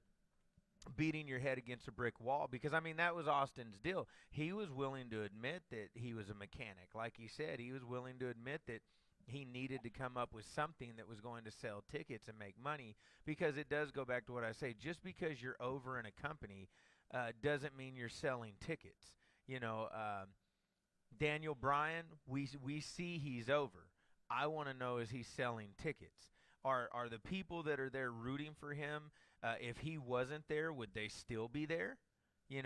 beating your head against a brick wall, because, that was Austin's deal. He was willing to admit that he was a mechanic. Like he said, he was willing to admit that he needed to come up with something that was going to sell tickets and make money, because it does go back to what I say. Just because you're over in a company doesn't mean you're selling tickets. Daniel Bryan, we see he's over. I want to know, is he selling tickets? Are the people that are there rooting for him, if he wasn't there, would they still be there?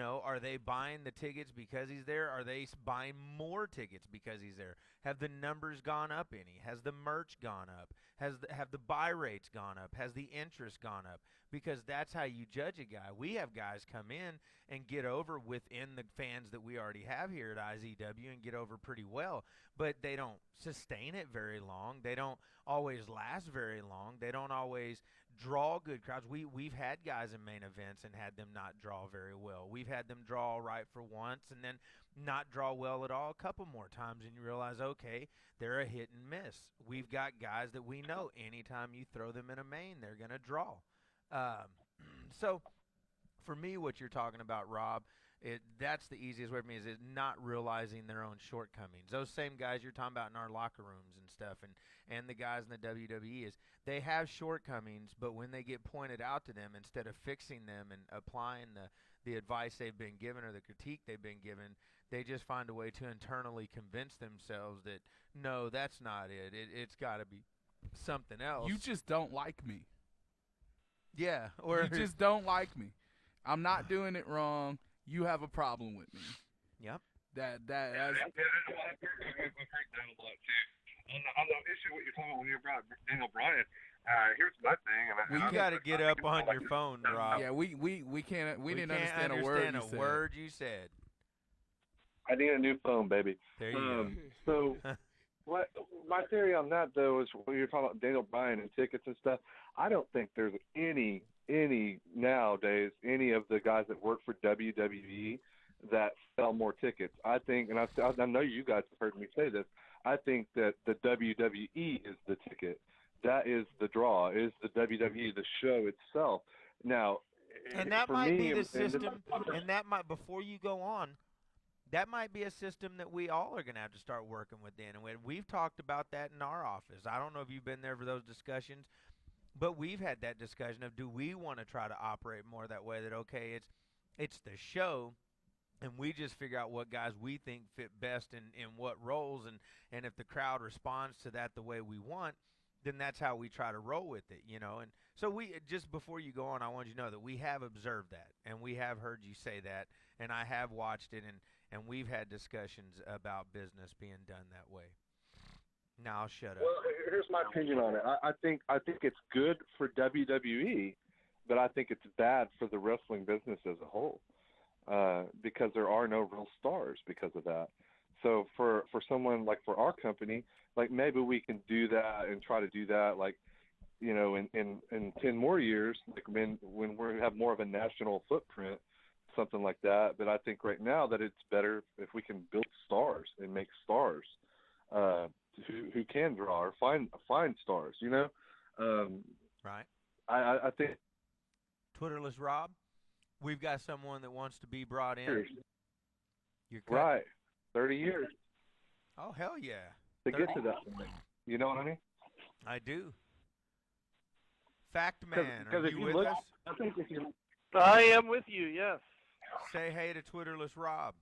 Are they buying the tickets because he's there? Are they buying more tickets because he's there? Have the numbers gone up any? Has the merch gone up? Have the buy rates gone up? Has the interest gone up? Because that's how you judge a guy. We have guys come in and get over within the fans that we already have here at IZW and get over pretty well, but they don't sustain it very long. They don't always last very long. They don't always draw good crowds. We've had guys in main events and had them not draw very well. We've had them draw all right for once and then not draw well at all a couple more times, and you realize, okay, they're a hit and miss. We've got guys that we know anytime you throw them in a main, they're going to draw. So for me, what you're talking about, Rob, that's the easiest way for me, is not realizing their own shortcomings. Those same guys you're talking about in our locker rooms and stuff, and the guys in the WWE, is they have shortcomings, but when they get pointed out to them, instead of fixing them and applying the advice they've been given or the critique they've been given, they just find a way to internally convince themselves that, no, that's not it. It's got to be something else. You just don't like me. Yeah. Or you just don't like me. I'm not doing it wrong. you have a problem with me. Yep. That's, I agree with Frank down a lot too. On the issue what you're talking about when you brought Daniel Bryan, here's my thing. You got to get up on your phone, Rob. yeah, we can't we didn't can't understand a word you said. I need a new phone, baby. There you So, what my theory on that though is when you're talking about Daniel Bryan and tickets and stuff. I don't think there's any nowadays any of the guys that work for WWE that sell more tickets. I think, and I know you guys have heard me say this. I think that the WWE is the ticket. That is the draw. Is the WWE the show itself? Now, And that for might me, be the and system, and that might, before you go on, that might be a system that we all are going to have to start working within. And we've talked about that in our office. I don't know if you've been there for those discussions, but we've had that discussion of, do we want to try to operate more that way, that, okay, it's the show, and we just figure out what guys we think fit best in what roles, and if the crowd responds to that the way we want, then that's how we try to roll with it, you know. And so we, just before you go on, I want you to know that we have observed that, and we have heard you say that, and I have watched it, and we've had discussions about business being done that way. Now I'll shut up. Well, here's my opinion on it. I think it's good for WWE, but I think it's bad for the wrestling business as a whole, because there are no real stars because of that. So for someone like for our company, like maybe we can do that and try to do that, like, you know, in 10 more years, like when we have more of a national footprint, something like that. But I think right now that it's better if we can build stars and make stars who can draw or find stars, you know. Right. I think Twitterless Rob, we've got someone that wants to be brought in. You're cut. Right, 30 years Oh, hell yeah. to get to that point. You know what I mean? I do. Fact Man, are if you you with look, us? I think if you I am with you, yes. Say hey to Twitterless Rob.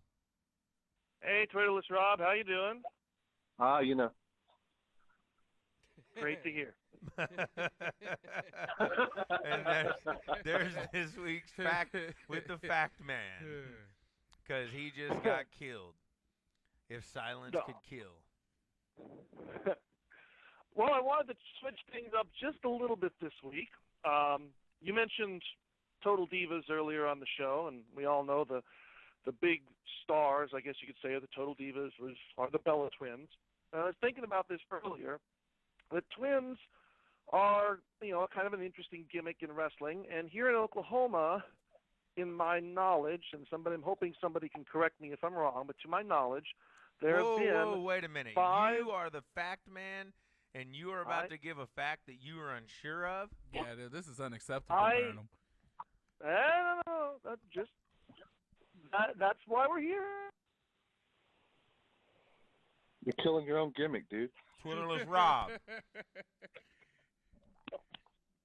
Hey, Twitterless Rob, how you doing? you know. Great to hear. And there's this week's fact with the Fact Man, because he just got killed. If silence could kill. Well, I wanted to switch things up just a little bit this week. You mentioned Total Divas earlier on the show, and we all know the big stars, I guess you could say, of the Total Divas are the Bella Twins. And I was thinking about this earlier. The Twins are, you know, kind of an interesting gimmick in wrestling. And here in Oklahoma, in my knowledge, and I'm hoping somebody can correct me if I'm wrong, but to my knowledge, there have been Whoa, wait a minute. 5. You are the Fact Man, and you are about to give a fact that you are unsure of? Yeah, this is unacceptable, Burnham. No, that's why we're here. You're killing your own gimmick, dude. Twitterless Rob.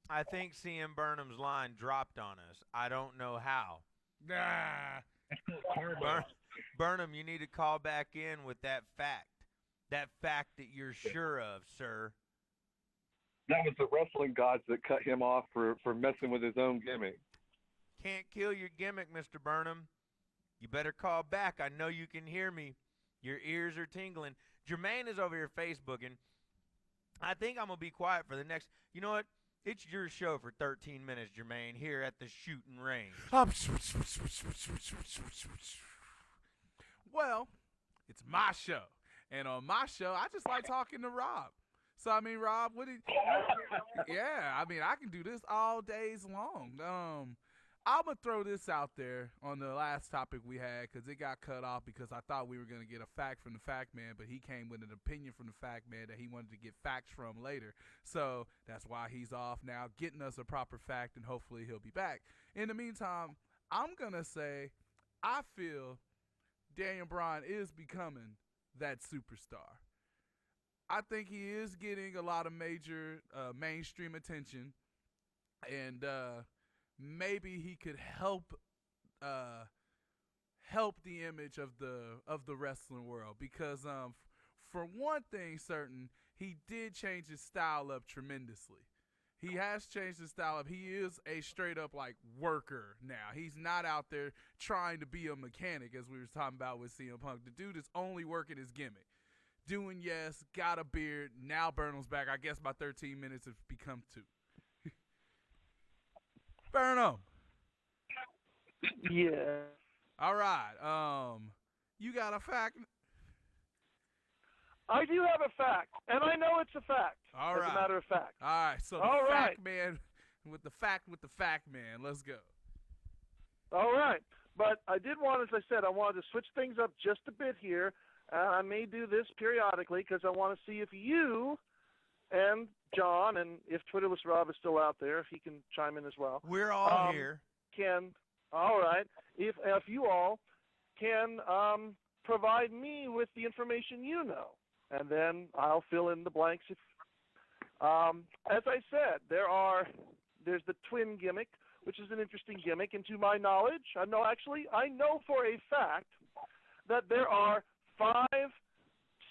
I think CM Burnham's line dropped on us. I don't know how. Nah. Burnham, you need to call back in with that fact. That fact that you're sure of, sir. That was the wrestling gods that cut him off for messing with his own gimmick. Can't kill your gimmick, Mr. Burnham. You better call back. I know you can hear me. Your ears are tingling. Jermaine is over here Facebooking. I think I'm going to be quiet for the next... You know what? It's your show for 13 minutes, Jermaine, here at the Shootin Range. Well, it's my show. And on my show, I just like talking to Rob. So, I mean, Rob, yeah, I mean, I can do this all days long. I'm going to throw this out there on the last topic we had because it got cut off because I thought we were going to get a fact from the Fact Man, but he came with an opinion from the Fact Man that he wanted to get facts from later. So that's why he's off now, getting us a proper fact, and hopefully he'll be back. In the meantime, I'm going to say I feel Daniel Bryan is becoming that superstar. I think he is getting a lot of major mainstream attention, and maybe he could help the image of the wrestling world because for one thing certain, he did change his style up tremendously. He has changed his style up. He is a straight up like worker now. He's not out there trying to be a mechanic as we were talking about with CM Punk. The dude is only working his gimmick. Doing yes, got a beard. Now Burnham's back. I guess by 13 minutes it's become 2. Burnham. Yeah. All right. You got a fact? I do have a fact, and I know it's a fact. All as right. a matter of fact. All right. So the All fact right. man with the fact man. Let's go. All right. But I did want, as I said, I wanted to switch things up just a bit here. I may do this periodically because I want to see if you and John, and if Twitterless Rob is still out there, if he can chime in as well. We're all here. All right. If you all can provide me with the information you know, and then I'll fill in the blanks. If, as I said, there's the twin gimmick, which is an interesting gimmick, and to my knowledge, I know for a fact that there are 5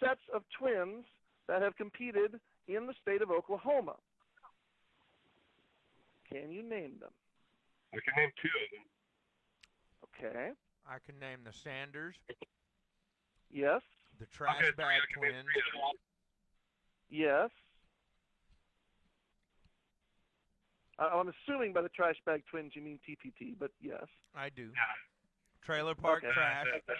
sets of twins that have competed in the state of Oklahoma. Can you name them? I can name 2 of them. Okay. I can name the Sanders, Yes. the Trash Bag Twins. Yes. I'm assuming by the Trash Bag Twins you mean TPT, but yes. I do. Trailer Park Okay. Trash. The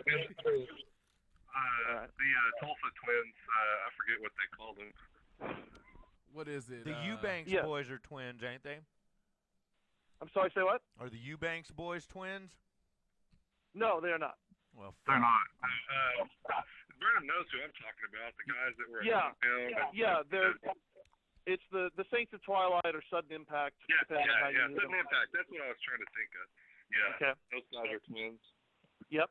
Tulsa twins, I forget what they called them. What is it? The Eubanks yeah. boys are twins, ain't they? I'm sorry, say what? Are the Eubanks boys twins? No, they are not. Well, They're not. Burnham knows who I'm talking about. The guys that were Yeah. Yeah, It's the Saints of Twilight or Sudden Impact. depending on how you read Sudden them. Impact. That's what I was trying to think of. Yeah. Okay. Those guys are twins. Yep.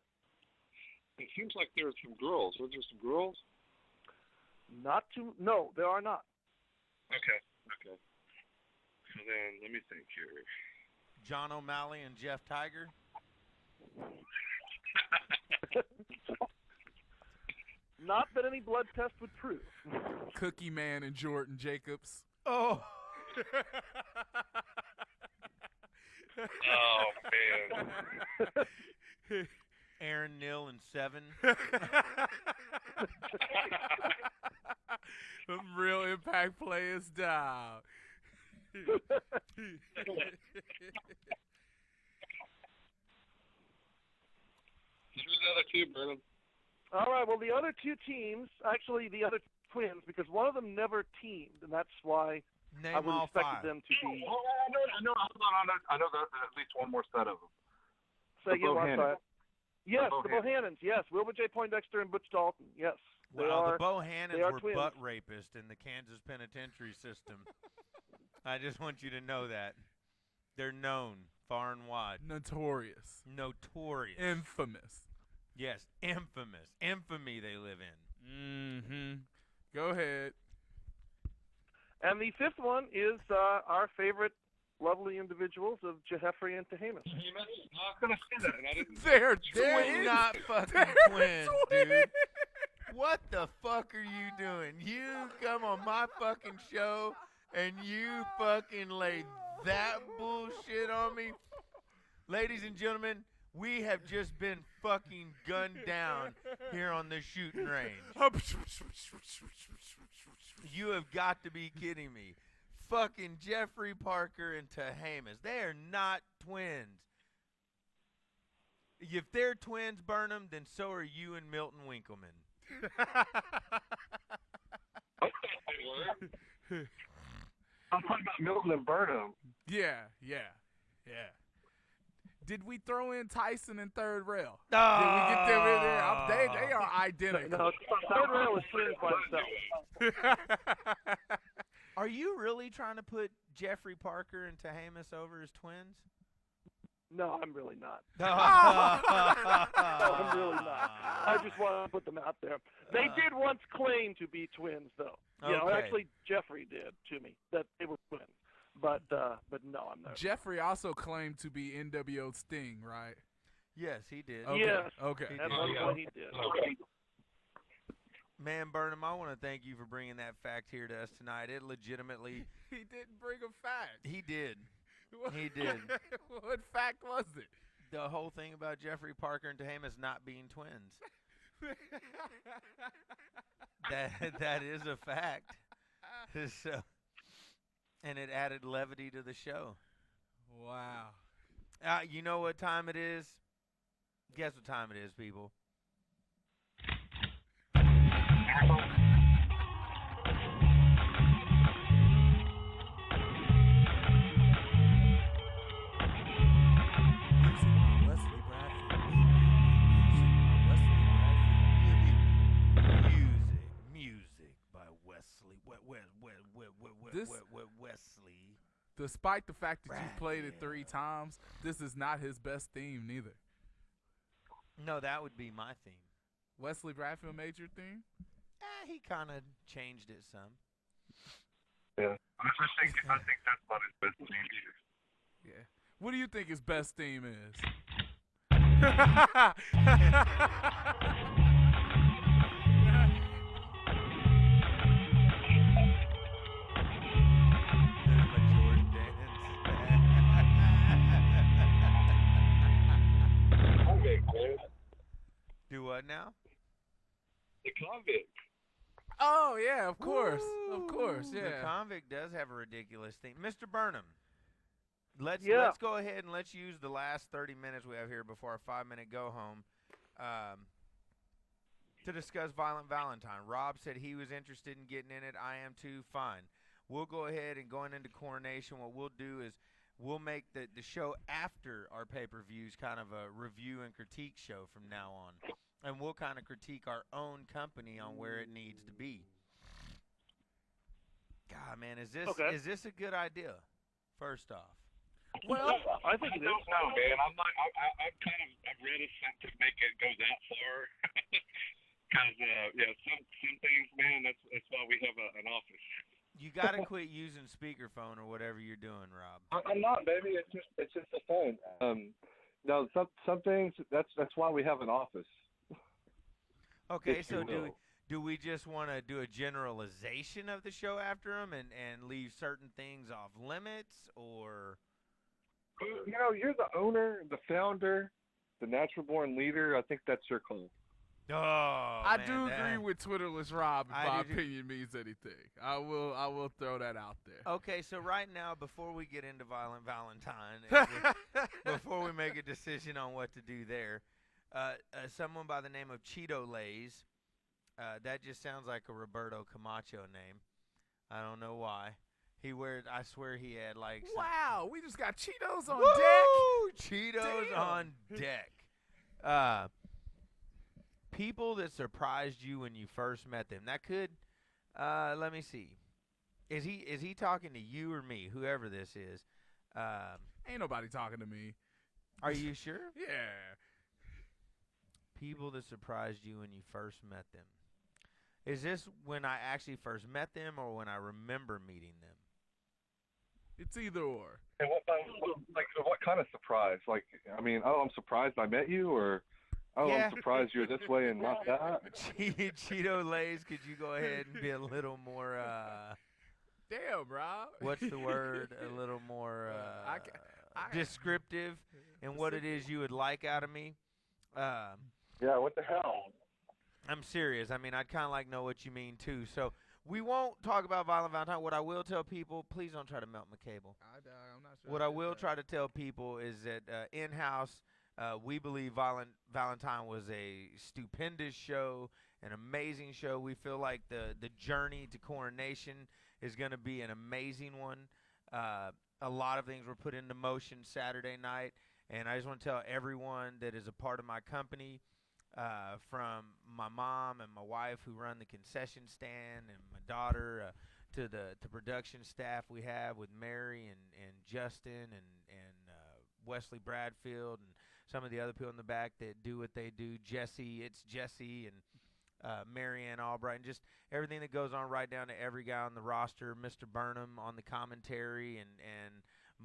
It seems like there were some girls. Was there some girls? No, there are not. Okay. So then, let me think here. John O'Malley and Jeff Tiger. Not that any blood test would prove. Cookie Man and Jordan Jacobs. Oh. Oh, man. Aaron Neal and Seven. Some real Impact players down. Who's the other 2, Burnham? All right, well, the other 2 teams, actually the other twins, because one of them never teamed, and that's why Name I would all expect 5. them to be. I know there's at least one more set of them. Say again, I'm sorry. Yes, The the Bohannons, yes. Wilbur J. Poindexter and Butch Dalton, yes. Well, the they Bohannons are were twins. butt rapists in the Kansas penitentiary system. I just want you to know that. They're known far and wide. Notorious. Notorious. Infamous. Yes, infamous. Infamy they live in. Mm-hmm. Go ahead. And the 5th one is our favorite lovely individuals of Jeffrey and Tehamus. I was going to say that, and I didn't. They're They're twins. not fucking They're twins, twins. dude. What the fuck are you doing? You come on my fucking show and you fucking lay that bullshit on me? Ladies and gentlemen, we have just been fucking gunned down here on the Shootin' Range. You have got to be kidding me. Fucking Jeffrey Parker and Tehamus. They are not twins. If they're twins, Burnham, then so are you and Milton Winkleman. I'm talking about Milton and Burnham. Yeah. Did we throw in Tyson and Third Rail? Oh. Did we get them in there? They are identical. No, Third Rail is twins by himself. Are you really trying to put Jeffrey Parker and Tehamus over as twins? No, I'm really not. No, I'm really not. I just want to put them out there. They did once claim to be twins, though. You know, Okay. actually, Jeffrey did to me that they were twins. But no, I'm not. Jeffrey also claimed to be NWO Sting, right? Yes, he did. Okay. Yes. Okay. He At did. one point he did. Man, Burnham, I want to thank you for bringing that fact here to us tonight. It legitimately... He didn't bring a fact. He did. He did. What fact was it? The whole thing about Jeffrey Parker and Tehamas not being twins. that is a fact. So, and it added levity to the show. Wow. You know what time it is? Guess what time it is, people. Music by Wesley. Wesley. Despite the fact that you've played it 3 times, this is not his best theme neither. No, that would be my theme. Wesley Bradfield made your theme? He kind of changed it some. Yeah, I think that's not his best theme either. Yeah. What do you think his best theme is? Do what now? The Convict. Oh, yeah, of course. Of course, The yeah. Convict does have a ridiculous theme. Mr. Burnham, let's go ahead and let's use the last 30 minutes we have here before our 5-minute go-home to discuss Violent Valentine. Rob said he was interested in getting in it. I am too. Fine. We'll go ahead and going into Coronation, what we'll do is we'll make the show after our pay-per-views kind of a review and critique show from now on. And we'll kind of critique our own company on where it needs to be. God, man, is this a good idea? First off, Well, I think it is. I don't know, man. I'm reticent to make it go that far. Because some things, man. That's why we have an office. you got to quit using speakerphone or whatever you're doing, Rob. I'm not, baby. It's just a phone. No, some things. That's why we have an office. Okay, If you so will. do we just want to do a generalization of the show after them and leave certain things off limits, or? You know, you're the owner, the founder, the natural born leader. I think that's your call. Oh, I man, do that- agree with Twitterless Rob if I my do too. opinion means anything. I will throw that out there. Okay, so right now, before we get into Violent Valentine, and before we make a decision on what to do there, someone by the name of Cheeto Lays, that just sounds like a Roberto Camacho name. I don't know why. I swear he had like some, Wow, we just got Cheetos on Woo! Cheetos Damn. on deck. People that surprised you when you first met them. That could, let me see. Is he talking to you or me? Whoever this is. Ain't nobody talking to me. Are you sure? Yeah. People that surprised you when you first met them. Is this when I actually first met them or when I remember meeting them? It's either or. And what kind of surprise? Like, I mean, I'm surprised I met you, or Yeah. I'm surprised you're this way and not that. Cheeto Lays, could you go ahead and be a little more, Damn, Rob. what's the word? A little more I- descriptive in what it is you would like out of me? Yeah, what the hell? I'm serious. I mean, I'd kind of like know what you mean, too. So we won't talk about Violent Valentine. What I will tell people, please don't try to melt my cable. I'm not sure. What I will try to tell people is that in-house, we believe Violent Valentine was a stupendous show, an amazing show. We feel like the journey to Coronation is going to be an amazing one. A lot of things were put into motion Saturday night, and I just want to tell everyone that is a part of my company, from my mom and my wife who run the concession stand and my daughter, to the production staff we have with Mary and Justin and Wesley Bradfield and some of the other people in the back that do what they do. Jesse and Marianne Albright, and just everything that goes on right down to every guy on the roster. Mr. Burnham on the commentary, and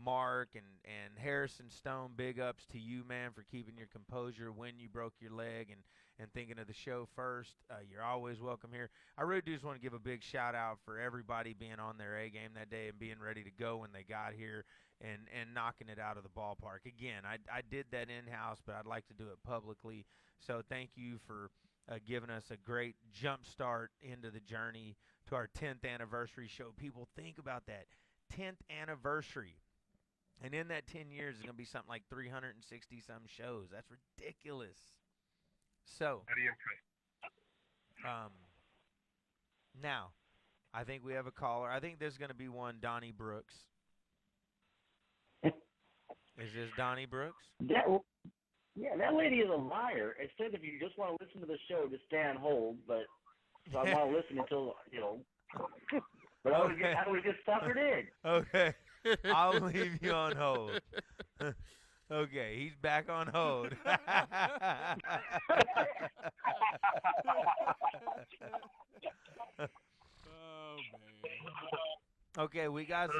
Mark and Harrison Stone, big ups to you, man, for keeping your composure when you broke your leg and thinking of the show first. You're always welcome here. I really do just want to give a big shout out for everybody being on their A game that day and being ready to go when they got here and knocking it out of the ballpark. Again, I did that in-house, but I'd like to do it publicly. So thank you for giving us a great jump start into the journey to our 10th anniversary show. People, think about that. 10th anniversary. And in that 10 years, it's going to be something like 360-some shows. That's ridiculous. So, now, I think we have a caller. I think there's going to be one, Donnie Brooks. Is this Donnie Brooks? That lady is a liar. It said if you just want to listen to the show, just stay on hold. But so I want to listen until, But I would get suckered in. Okay. I'll leave you on hold. Okay, he's back on hold. Oh man. Okay, we got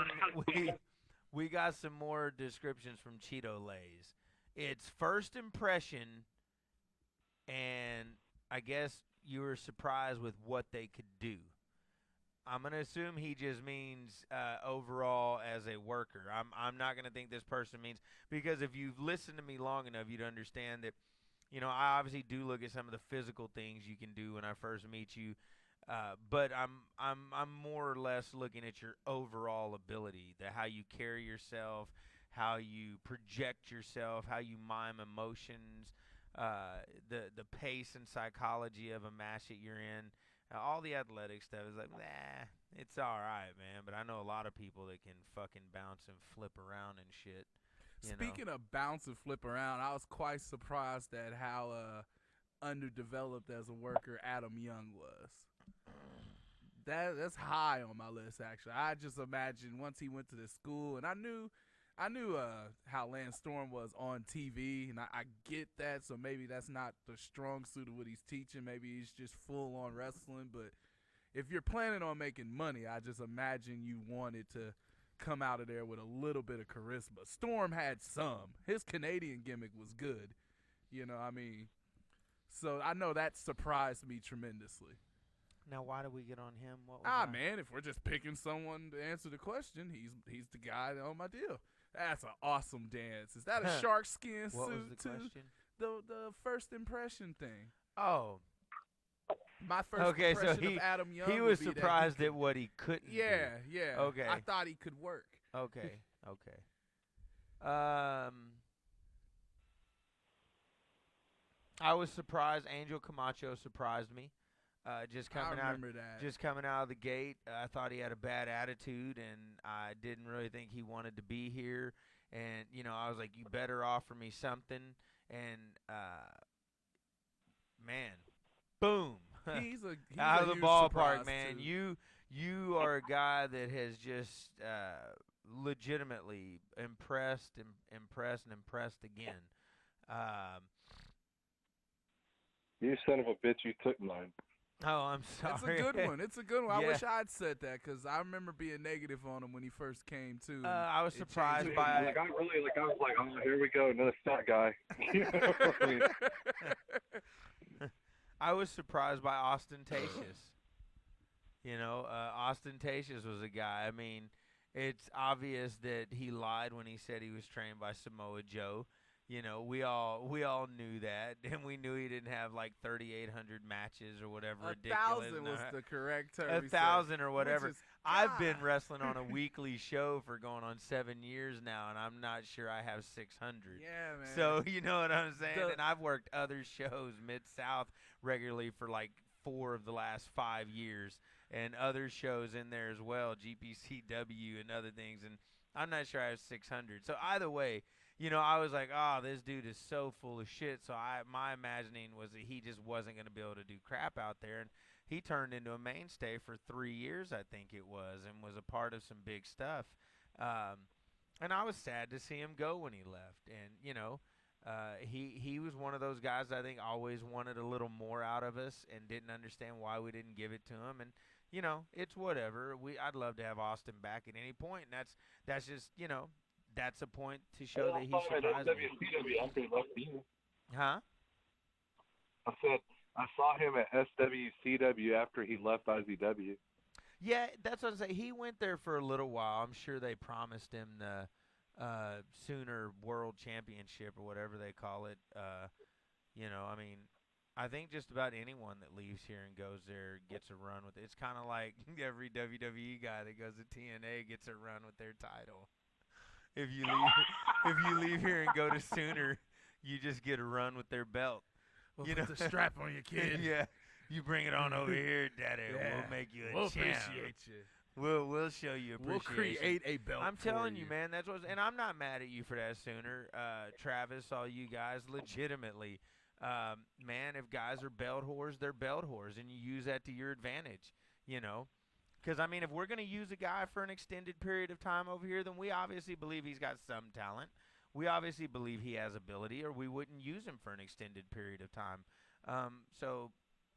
some more descriptions from Cheeto Lays. It's first impression, and I guess you were surprised with what they could do. I'm gonna assume he just means overall as a worker. I'm not gonna think this person means, because if you've listened to me long enough, you'd understand that. I obviously do look at some of the physical things you can do when I first meet you, but I'm more or less looking at your overall ability, how you carry yourself, how you project yourself, how you mime emotions, the pace and psychology of a match that you're in. All the athletic stuff is like, nah, it's all right, man. But I know a lot of people that can fucking bounce and flip around and shit. Speaking of bounce and flip around, I was quite surprised at how underdeveloped as a worker Adam Young was. That's high on my list, actually. I just imagined once he went to this school, and I knew how Lance Storm was on TV, and I get that, so maybe that's not the strong suit of what he's teaching. Maybe he's just full on wrestling, but if you're planning on making money, I just imagine you wanted to come out of there with a little bit of charisma. Storm had some. His Canadian gimmick was good, so I know that surprised me tremendously. Now, why did we get on him? What was man, if we're just picking someone to answer the question, he's the guy on my deal. That's an awesome dance. Is that a shark skin what suit was the too? question? The first impression thing. Oh. My first impression of Adam Young. He was surprised at what he couldn't do. Yeah. Okay. I thought he could work. Okay. I was surprised. Angel Camacho surprised me. Just coming out of the gate, I thought he had a bad attitude, and I didn't really think he wanted to be here. And I was like, you better offer me something. And man, boom, He's out a of the huge ballpark, surprise, man. too. You are a guy that has just legitimately impressed again. You son of a bitch! You took mine. Oh, I'm sorry. It's a good one. Yeah. I wish I'd said that, because I remember being negative on him when he first came too. I was surprised by I was like, oh, here we go, another fat guy. I was surprised by Ostentatious. Ostentatious was a guy. I mean, it's obvious that he lied when he said he was trained by Samoa Joe. We all knew that, and we knew he didn't have like 3,800 matches or whatever. 1,000 was the correct term. 1,000 or whatever. I've been God. wrestling on a weekly show for going on 7 years now, and I'm not sure I have 600. Yeah, man. So you know what I'm saying? And I've worked other shows Mid-South regularly for like 4 of the last 5 years, and other shows in there as well, GPCW and other things, and I'm not sure I have 600. So either way, I was like, oh, this dude is so full of shit. So my imagining was that he just wasn't going to be able to do crap out there. And he turned into a mainstay for 3 years, I think it was, and was a part of some big stuff. And I was sad to see him go when he left. And, he was one of those guys I think always wanted a little more out of us and didn't understand why we didn't give it to him. And, it's whatever. I'd love to have Austin back at any point. And that's just, that's a point to show that he saw him at surprised me. SWCW after he left Dean. Huh? I said I saw him at SWCW after he left IZW. Yeah, that's what I'm saying. He went there for a little while. I'm sure they promised him the Sooner World Championship or whatever they call it. I mean, I think just about anyone that leaves here and goes there gets a run with it. It's kind of like every WWE guy that goes to TNA gets a run with their title. If you leave here and go to Sooner, you just get a run with their belt. We'll You put know? the strap on your kid. Yeah. You bring it on over here, Daddy. Yeah. We'll make you a We'll champ. appreciate you. We'll show you We'll appreciation. create a belt. I'm for telling you, man, that's what. And I'm not mad at you for that, Sooner, Travis, all you guys, legitimately, man. If guys are belt whores, they're belt whores, and you use that to your advantage, Because I mean, if we're gonna use a guy for an extended period of time over here, then we obviously believe he's got some talent. We obviously believe he has ability, or we wouldn't use him for an extended period of time. So,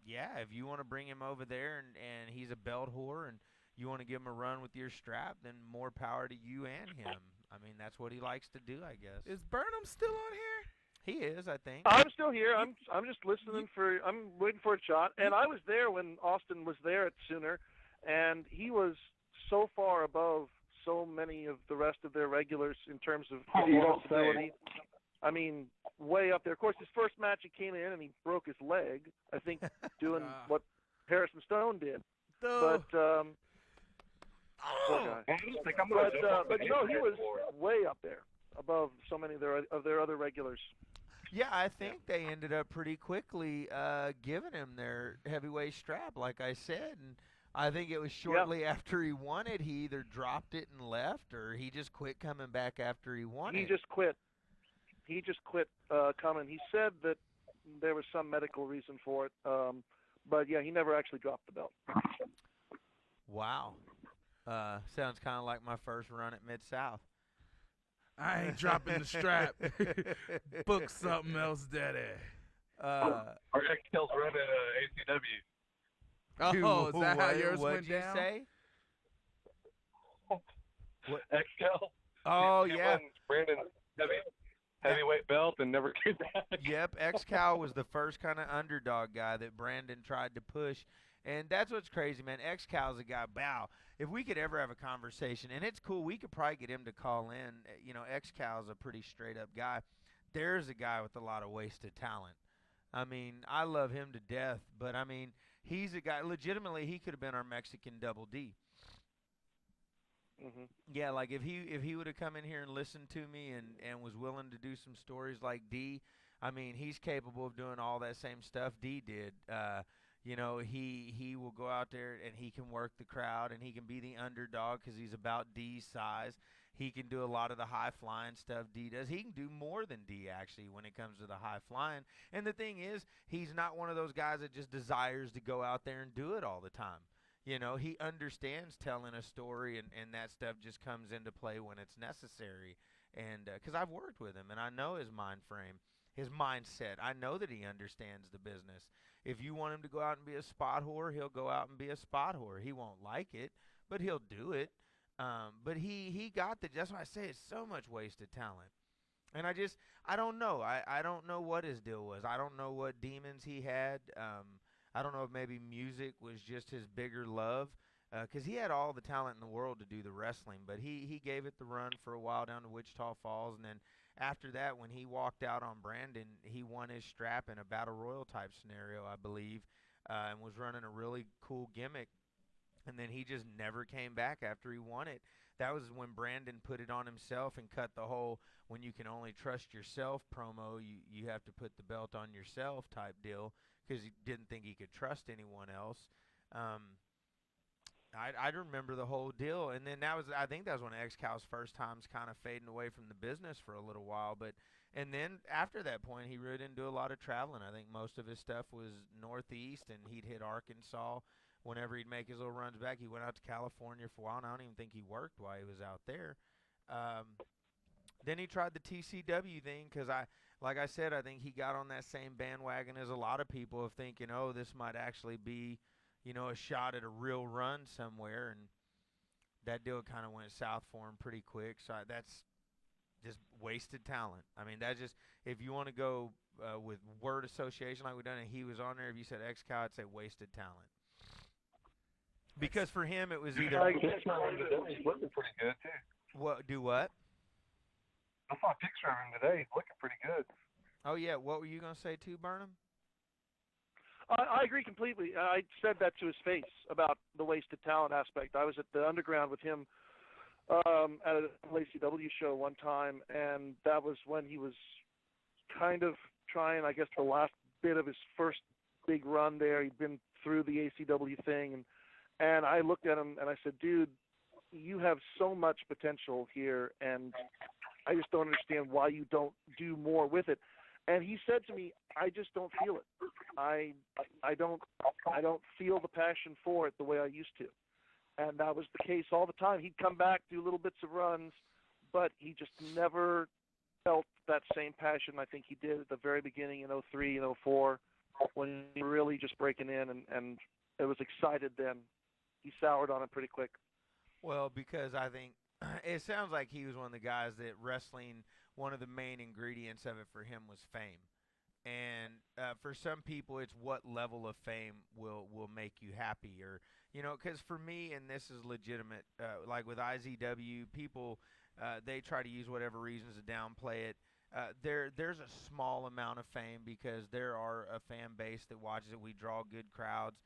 yeah, if you want to bring him over there and he's a belt whore and you want to give him a run with your strap, then more power to you and him. I mean, that's what he likes to do, I guess. Is Burnham still on here? He is, I think. I'm still here. I'm just listening I'm waiting for a shot. And I was there when Austin was there at Sooner, and he was so far above so many of the rest of their regulars in terms of ability. I mean, way up there. Of course, his first match he came in and he broke his leg, I think, doing what Harrison Stone did. But no, he was way up there, above so many of their other regulars. Yeah, I think they ended up pretty quickly giving him their heavyweight strap, like I said, and I think it was shortly after he won it, he either dropped it and left, or he just quit coming back after he won it. He just quit coming. He said that there was some medical reason for it, but yeah, he never actually dropped the belt. Wow. Sounds kind of like my first run at Mid-South. I ain't dropping the strap. Book something else, Daddy. Our ex-Kel's run at ACW. Oh, is that how yours went down? What'd you say? What? Ex-Kel. Oh, he yeah. won Brandon's heavyweight belt and never came back. Yep, X-Cal was the first kind of underdog guy that Brandon tried to push. And that's what's crazy, man. X-Cal's a guy, wow. If we could ever have a conversation, and it's cool, we could probably get him to call in. X-Cal's a pretty straight-up guy. There's a guy with a lot of wasted talent. I mean, I love him to death, but, I mean, he's a guy, legitimately, he could have been our Mexican Double D. Mm-hmm. Yeah, like if he would have come in here and listened to me and was willing to do some stories like D, I mean, he's capable of doing all that same stuff D did. He will go out there and he can work the crowd and he can be the underdog because he's about D's size. He can do a lot of the high flying stuff D does. He can do more than D actually when it comes to the high flying. And the thing is, he's not one of those guys that just desires to go out there and do it all the time. He understands telling a story, and that stuff just comes into play when it's necessary. And because I've worked with him, and I know his mind frame, his mindset. I know that he understands the business. If you want him to go out and be a spot whore, he'll go out and be a spot whore. He won't like it, but he'll do it. But he got that's why I say it's so much wasted talent. And I don't know. I don't know what his deal was. I don't know what demons he had. I don't know if maybe music was just his bigger love, because he had all the talent in the world to do the wrestling, but he gave it the run for a while down to Wichita Falls, and then after that, when he walked out on Brandon, he won his strap in a Battle Royal type scenario, I believe, and was running a really cool gimmick, and then he just never came back after he won it. That was when Brandon put it on himself and cut the whole "when you can only trust yourself" promo, you have to put the belt on yourself type deal, because he didn't think he could trust anyone else. I remember the whole deal, and then I think that was one of X-Cal's first times kind of fading away from the business for a little while. And then after that point, he really didn't do a lot of traveling. I think most of his stuff was Northeast, and he'd hit Arkansas whenever he'd make his little runs back. He went out to California for a while, and I don't even think he worked while he was out there. Then he tried the TCW thing because like I said, I think he got on that same bandwagon as a lot of people of thinking, oh, this might actually be, a shot at a real run somewhere, and that deal kind of went south for him pretty quick. So just wasted talent. I mean, that just, if you want to go with word association like we've done, and he was on there, if you said X-Cow, I'd say wasted talent. Because for him, it was either He's looking pretty good too. what do what. I saw a picture of him today. He's looking pretty good. Oh yeah, what were you gonna say too, Burnham? I agree completely. I said that to his face about the wasted talent aspect. I was at the Underground with him at a ACW show one time, and that was when he was kind of trying, I guess, the last bit of his first big run there. He'd been through the ACW thing, and I looked at him and I said, dude, you have so much potential here, and I just don't understand why you don't do more with it. And he said to me, I just don't feel it. I don't feel the passion for it the way I used to. And that was the case all the time. He'd come back, do little bits of runs, but he just never felt that same passion I think he did at the very beginning in 03 and 04 when he was really just breaking in, and it was excited then. He soured on it pretty quick. Well, because I think it sounds like he was one of the guys that wrestling, one of the main ingredients of it for him was fame. And for some people, it's what level of fame will make you happy. Or, you know, because for me, and this is legitimate, like with IZW, people, they try to use whatever reasons to downplay it. There's a small amount of fame because there are a fan base that watches it. We draw good crowds.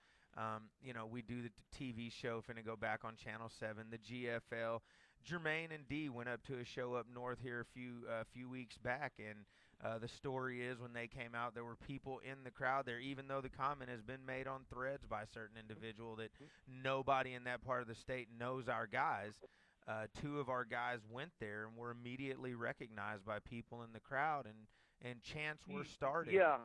You know, we do the TV show, finna go back on Channel 7, the GFL. Jermaine and Dee went up to a show up north here a few weeks back, and the story is when they came out, there were people in the crowd there, even though the comment has been made on threads by a certain individual that nobody in that part of the state knows our guys. Two of our guys went there and were immediately recognized by people in the crowd, and chants were started. Yeah.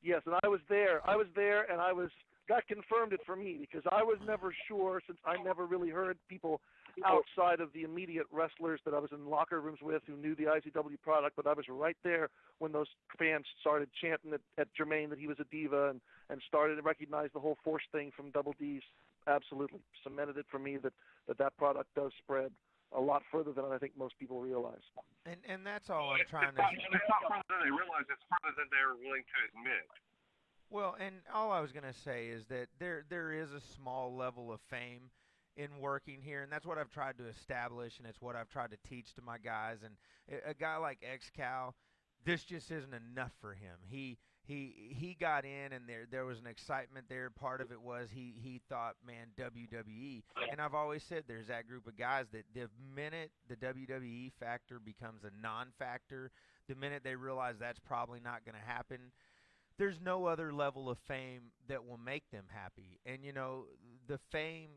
Yes, and I was there, and got confirmed it for me because I was never sure, since I never really heard people outside of the immediate wrestlers that I was in locker rooms with who knew the ICW product, but I was right there when those fans started chanting at Jermaine that he was a diva and started to recognize the whole Force thing from Double D's. Absolutely cemented it for me that product does spread a lot further than I think most people realize. And that's all I'm trying to... It's not further than they realize, it's further than they're willing to admit. Well, and all I was going to say is that there is a small level of fame in working here, and that's what I've tried to establish, and it's what I've tried to teach to my guys. And a guy like X-Cow, this just isn't enough for him. He got in, and there was an excitement there. Part of it was he thought, man, WWE. And I've always said there's that group of guys that the minute the WWE factor becomes a non-factor, the minute they realize that's probably not going to happen, there's no other level of fame that will make them happy. And, you know, the fame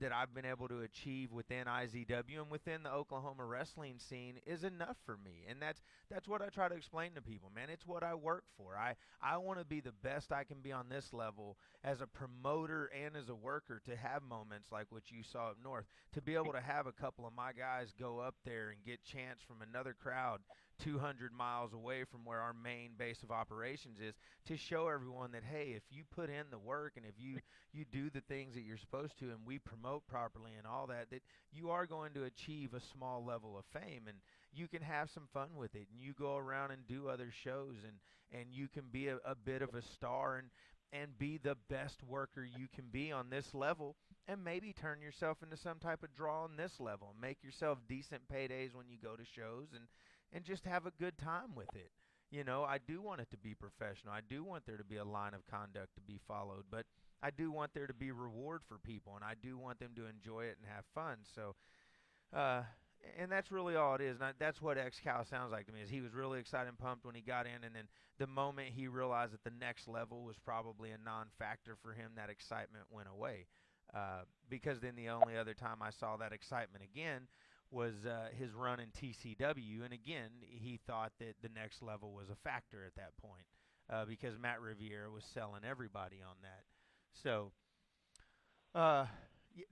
that I've been able to achieve within IZW and within the Oklahoma wrestling scene is enough for me. And that's what I try to explain to people, man. It's what I work for. I want to be the best I can be on this level as a promoter and as a worker, to have moments like what you saw up north, to be able to have a couple of my guys go up there and get chants from another crowd 200 miles away from where our main base of operations is, to show everyone that, hey, if you put in the work and if you do the things that you're supposed to, and we promote properly and all that you are going to achieve a small level of fame, and you can have some fun with it, and you go around and do other shows, and you can be a bit of a star and be the best worker you can be on this level, and maybe turn yourself into some type of draw on this level, and make yourself decent paydays when you go to shows, and just have a good time with it. You know, I do want it to be professional. I do want there to be a line of conduct to be followed, but I do want there to be reward for people, and I do want them to enjoy it and have fun. So, and that's really all it is. And that's what X-Cow sounds like to me, is he was really excited and pumped when he got in, and then the moment he realized that the next level was probably a non-factor for him, that excitement went away. Because then the only other time I saw that excitement again was his run in TCW, and again, he thought that the next level was a factor at that point, because Matt Riviera was selling everybody on that. So,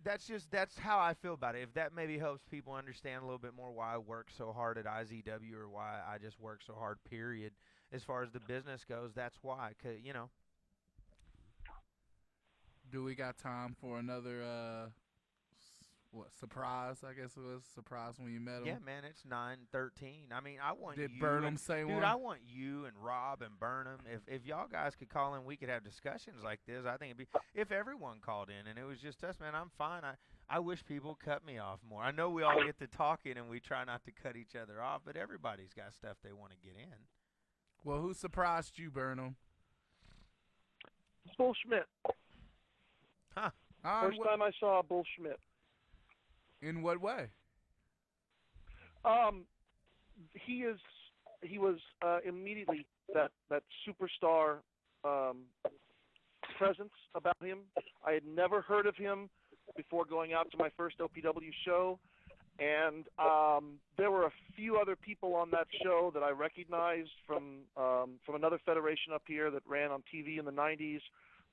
that's how I feel about it. If that maybe helps people understand a little bit more why I work so hard at IZW, or why I just work so hard, period, as far as the business goes, that's why, 'cause, you know. Do we got time for another what, surprise? I guess it was surprise when you met him. Yeah, man, it's 9:13. I mean, I want Did you. Burnham and, say dude, one? I want you and Rob and Burnham. If y'all guys could call in, we could have discussions like this. I think it'd be if everyone called in and it was just us, man. I'm fine. I wish people cut me off more. I know we all get to talking and we try not to cut each other off, but everybody's got stuff they want to get in. Well, who surprised you, Burnham? Bull Schmidt. Huh? First time I saw Bull Schmidt. In what way? He was immediately that superstar presence about him. I had never heard of him before going out to my first OPW show, and there were a few other people on that show that I recognized from another federation up here that ran on TV in the 90s,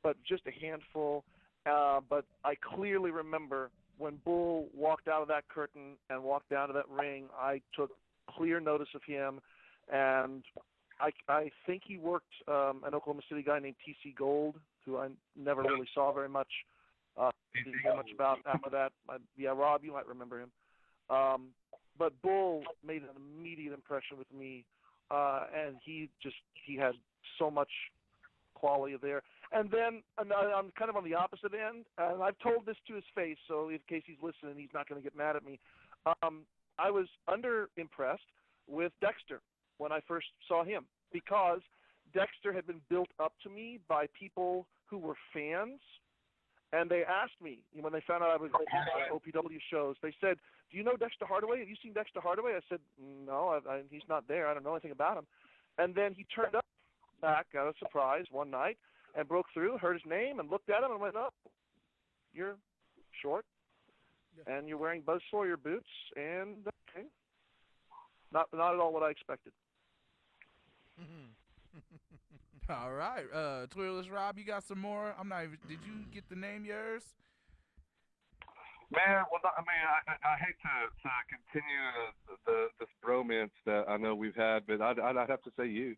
but just a handful. But I clearly remember when Bull walked out of that curtain and walked down to that ring, I took clear notice of him, and I think he worked an Oklahoma City guy named T.C. Gold, who I never really saw very much. Didn't hear much about after that. Rob, you might remember him. But Bull made an immediate impression with me, and he had so much quality there. And then I'm kind of on the opposite end, and I've told this to his face, so in case he's listening, he's not going to get mad at me. I was under-impressed with Dexter when I first saw him, because Dexter had been built up to me by people who were fans, and they asked me, when they found out I was at OPW shows, they said, "Do you know Dexter Hardaway? Have you seen Dexter Hardaway?" I said, "No, he's not there. I don't know anything about him." And then he turned up back out of surprise one night and broke through, heard his name, and looked at him and went, "Oh, you're short, and you're wearing Buzz Sawyer boots, and okay." Not at all what I expected. All right, Twirless Rob, you got some more? I'm not even. Did you get to name yours? Man, well, I hate to continue this bromance that I know we've had, but I'd have to say you.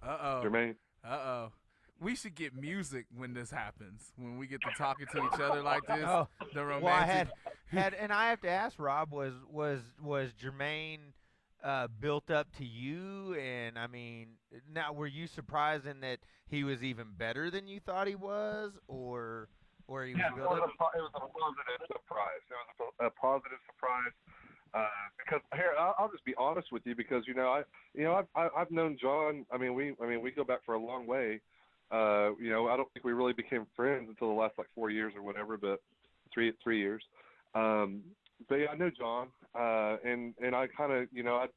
Jermaine. We should get music when this happens. When we get to talking to each other like this, the romantic. Well, I had, and I have to ask Rob, was Jermaine built up to you? And I mean, now were you surprised in that he was even better than you thought he was, or he was built up? It was a positive surprise. It was a positive surprise. Because here, I'll just be honest with you, because I've known John. I mean, we go back for a long way. I don't think we really became friends until the last 4 years or whatever, but three years. But yeah, I know John, and I kind of,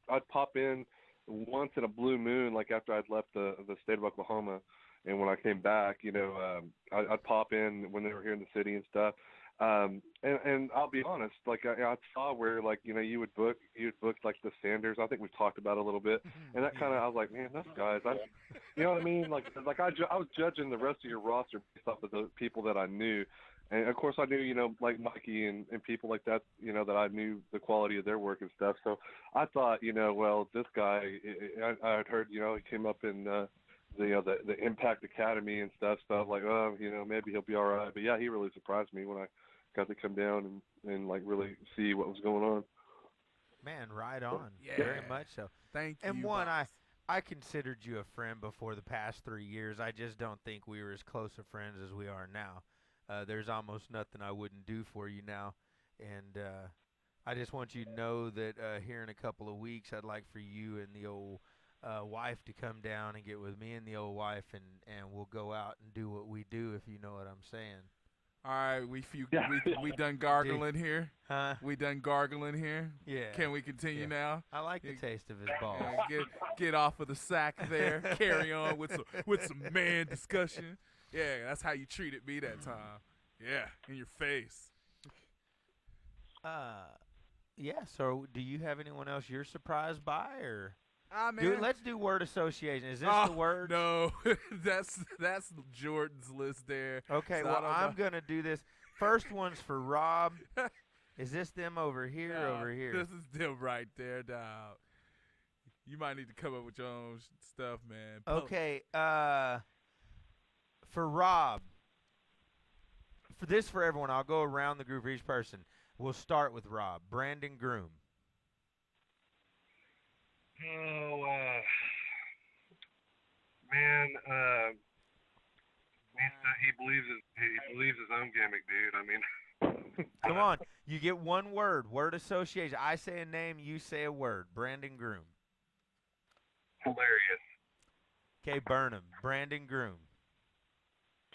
I'd pop in once in a blue moon, like after I'd left the state of Oklahoma, and when I came back, I'd pop in when they were here in the city and stuff. And I'll be honest, I saw where you would book like the Sanders. I think we've talked about it a little bit, and that kind of, I was like, man, those guys, you know what I mean? I was judging the rest of your roster based off of the people that I knew, and of course I knew, like Mikey and people like that, that I knew the quality of their work and stuff. So I thought, well, this guy, I had heard, he came up in the Impact Academy and stuff. So I was like, oh, maybe he'll be all right. But yeah, he really surprised me when I got to come down and really see what was going on. Man, right on. Yeah. Very much so. Thank you. And one, I considered you a friend before the past 3 years. I just don't think we were as close of friends as we are now. There's almost nothing I wouldn't do for you now. And I just want you to know that here in a couple of weeks, I'd like for you and the old wife to come down and get with me and the old wife, and we'll go out and do what we do, if you know what I'm saying. All right, we done gargling here. Huh? We done gargling here. Yeah. Can we continue now? I like the taste of his balls. Get off of the sack there. Carry on with some man discussion. Yeah, that's how you treated me that time. Yeah, in your face. Yeah. So, do you have anyone else you're surprised by, or? Man. Let's do word association. Is this the word? No, that's Jordan's list there. Okay, so well, I'm going to do this. First one's for Rob. Is this them over here or over here? This is them right there, dog. You might need to come up with your own stuff, man. Okay, for Rob, For this for everyone, I'll go around the group for each person. We'll start with Rob. Brandon Groom. Oh, man, he believes his own gimmick, dude. I mean, Come on. You get one word. Word association. I say a name, you say a word. Brandon Groom. hilarious. Okay, Burnham. Brandon Groom.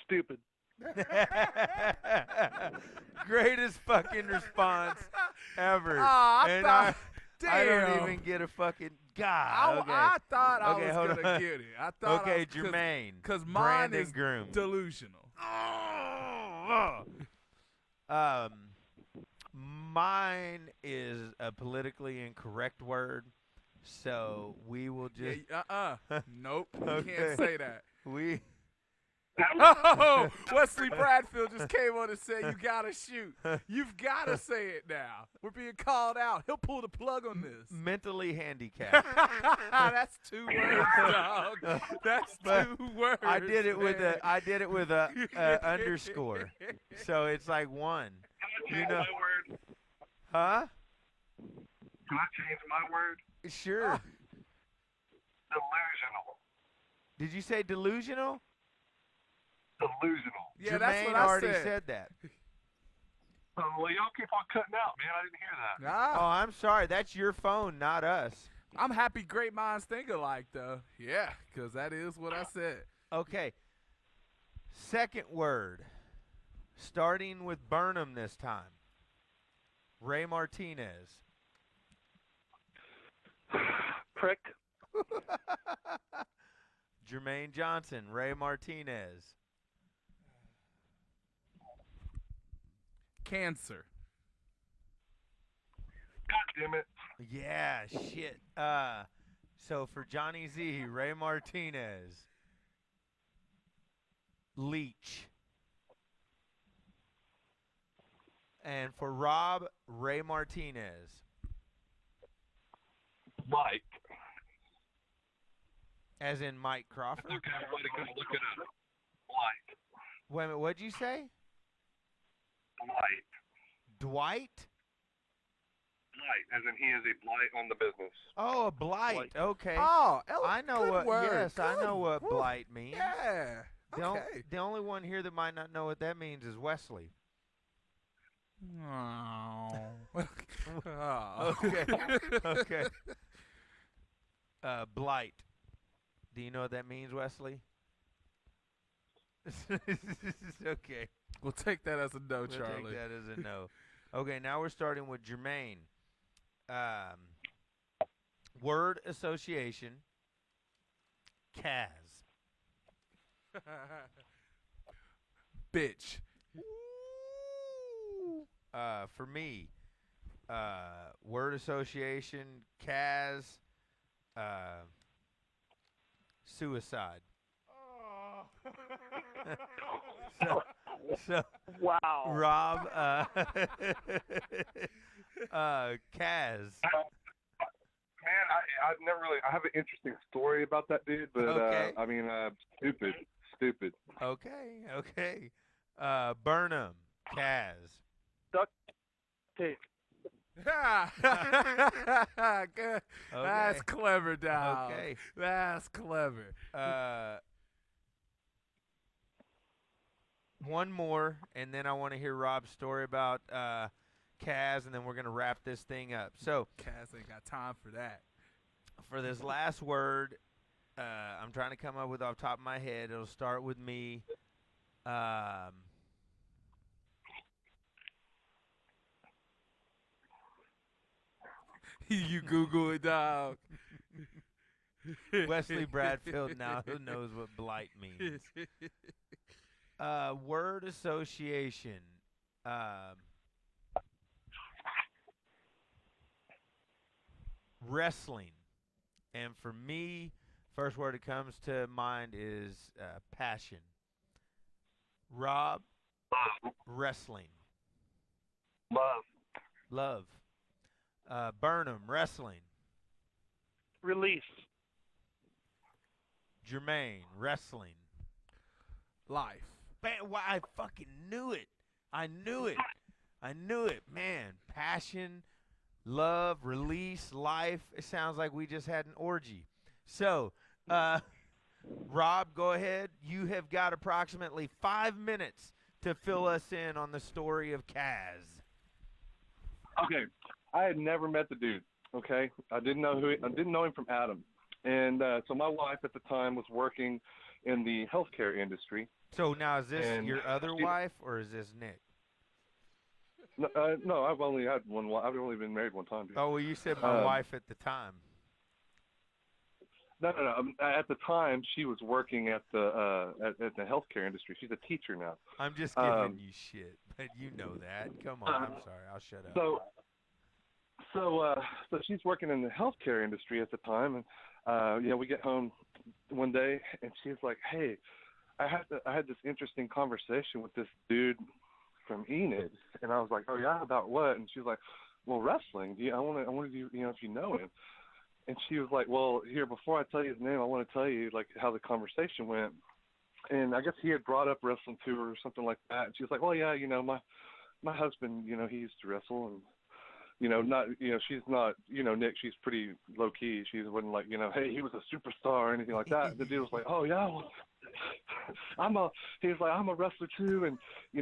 Stupid. Greatest fucking response ever. I thought, damn. I don't even get a fucking God. Okay. I thought I Okay, was hold gonna on. get it. I thought Okay, I was, Jermaine. Because mine Brandon is Groom. delusional. Mine is a politically incorrect word, so we will just Nope. You Okay. can't say that. we Oh, Wesley Bradfield just came on and said you gotta shoot. You've gotta say it now. We're being called out. He'll pull the plug on this. mentally handicapped. That's 2 words, dog. That's 2 words. I did it with man. a underscore, so it's like 1. You know, my word. huh? Can I change my word? Sure. Delusional. Did you say delusional? Delusional. Yeah, Jermaine that's what I already said. said that. Oh, well, y'all keep on cutting out, man. I didn't hear that. Oh, I'm sorry. That's your phone, not us. I'm happy great minds think alike, though. Yeah, because that is what I said. Okay. Second word. Starting with Burnham this time. Ray Martinez. Prick. Jermaine Johnson. Ray Martinez. Cancer. God damn it. Yeah, shit. So for Johnny Z, Ray Martinez. Leech. And for Rob, Ray Martinez. Mike. As in Mike Crawford? Okay, I'm going to go look it up. Blight. Wait a minute, what'd you say? Blight. Dwight? Blight, as in he is a blight on the business. Oh, a blight. Okay. Oh, I know good what. word. Yes, I Good. know what Woo. blight means. Yeah. Okay. The only one here that might not know what that means is Wesley. Oh. Okay. Okay. Blight. Do you know what that means, Wesley? Okay. We'll take that as a no, We'll Charlie. take that as a no. Okay, now we're starting with Jermaine. Word association. Kaz. Bitch. For me, word association, Kaz, suicide. So Wow. Rob, Kaz. Man, I've never really. I have an interesting story about that dude, but Okay. I mean, stupid. Okay. Burnham, Kaz. Tape. Good. That's clever, dog. Okay. That's clever. One more, and then I want to hear Rob's story about Kaz, and then we're going to wrap this thing up. So, Cass ain't got time for that. for this last word, I'm trying to come up with off the top of my head. It'll start with me. You Google it, dog. Wesley Bradfield now knows what blight means. Word association. Wrestling. And for me, first word that comes to mind is passion. Rob, wrestling. Love. Burnham, wrestling. Release. Jermaine, wrestling. Life. Man, why I fucking knew it. I knew it. I knew it. Man, passion, love, release, life. It sounds like we just had an orgy. So, Rob, go ahead. You have got approximately 5 minutes to fill us in on the story of Kaz. Okay, I had never met the dude. Okay, I didn't know him from Adam, and so my wife at the time was working in the healthcare industry. So now, is this And your other she- wife, or is this Nick? No, I've only had one. I've only been married one time. Dude. Oh, well, you said my wife at the time. No. At the time, she was working at the healthcare industry. She's a teacher now. I'm just giving you shit, but you know that. Come on, I'm sorry. I'll shut up. So she's working in the healthcare industry at the time, and we get home one day, and she's like, "Hey, I had this interesting conversation with this dude from Enid," and I was like, "Oh yeah, about what?" And she was like, "Well, wrestling. I wanted you, if you know him." And she was like, "Well, here, before I tell you his name, I want to tell you like how the conversation went." And I guess he had brought up wrestling to her or something like that. And she was like, "Well, yeah, my husband, he used to wrestle, and she's not, Nick, she's pretty low key. She wasn't like, hey, he was a superstar or anything like that." The dude was like, "Oh yeah, well, I'm a wrestler too, and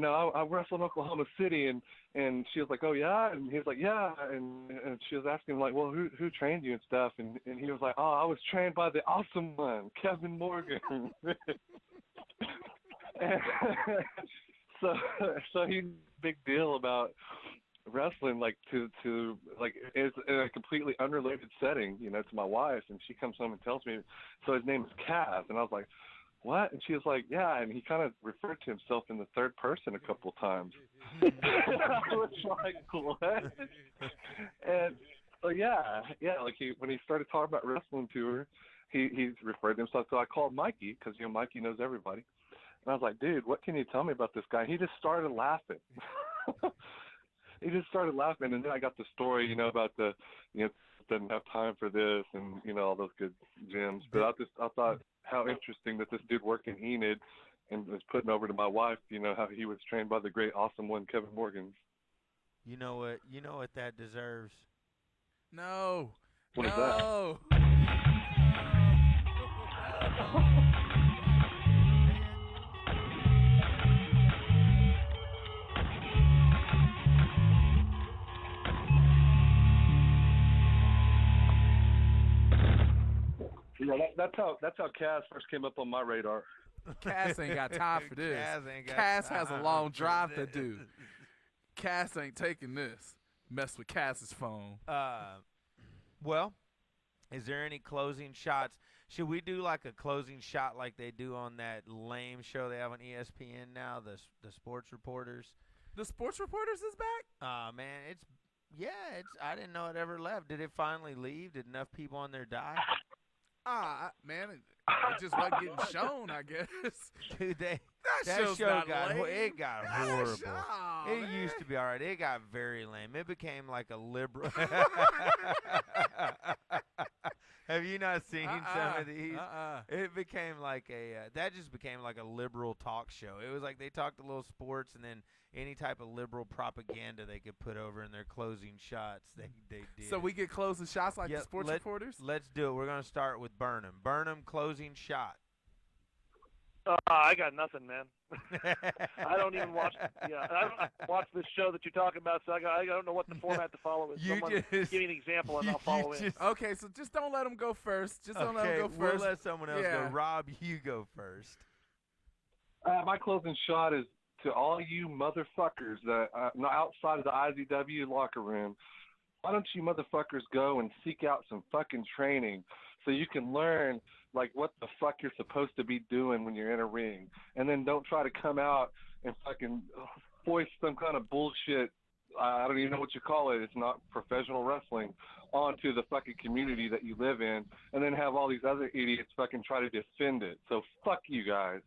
I wrestle in Oklahoma City," and she was like, "Oh yeah," and he was like, "Yeah," and she was asking like, "Well, who trained you and stuff?" And he was like, "Oh, I was trained by the awesome one, Kevin Morgan." And so he's a big deal about wrestling, like to like is in a completely unrelated setting, to my wife, and she comes home and tells me, so his name is Kaz, and I was like, "What?" And she was like, "Yeah," and he kind of referred to himself in the third person a couple times. I was like, "What?" And so yeah, like when he started talking about wrestling to her, he referred to himself. So I called Mikey because Mikey knows everybody, and I was like, "Dude, what can you tell me about this guy?" And he just started laughing. He just started laughing, and then I got the story, about the, doesn't have time for this, and all those good gems. But I thought how interesting that this dude worked in Enid and was putting over to my wife, how he was trained by the great, awesome one, Kevin Morgan. You know what that deserves? No. What is no. Yeah, that's how Kaz first came up on my radar. Cass ain't got time for this. Cass Has a long drive to do. Cass ain't taking this. Mess with Cass's phone. Well, is there any closing shots? Should we do like a closing shot like they do on that lame show they have on ESPN now, the sports reporters? The sports reporters is back? Man, it's I didn't know it ever left. Did it finally leave? Did enough people on there die? Man, it just wasn't getting shown, I guess. Dude, that show's show not got lame. it got horrible. It man. used to be all right. It got very lame. It became like a liberal. Have you not seen some of these? It became like that just became like a liberal talk show. It was like they talked a little sports and then any type of liberal propaganda they could put over in their closing shots. They did. So we get closing shots like the sports reporters? Let's do it. We're going to start with Burnham. Burnham, closing shot. I got nothing, man. I don't even watch. Yeah, I don't watch this show that you're talking about, so I don't know what the format to follow is. Someone give me an example, and I'll follow in. Okay, so just don't let them go first. Don't let them go first. We'll let someone else go. Rob, you go first. My closing shot is to all you motherfuckers that outside of the IZW locker room. Why don't you motherfuckers go and seek out some fucking training so you can learn like what the fuck you're supposed to be doing when you're in a ring, and then don't try to come out and fucking foist some kind of bullshit. I don't even know what you call it. It's not professional wrestling onto the fucking community that you live in, and then have all these other idiots fucking try to defend it. So fuck you guys.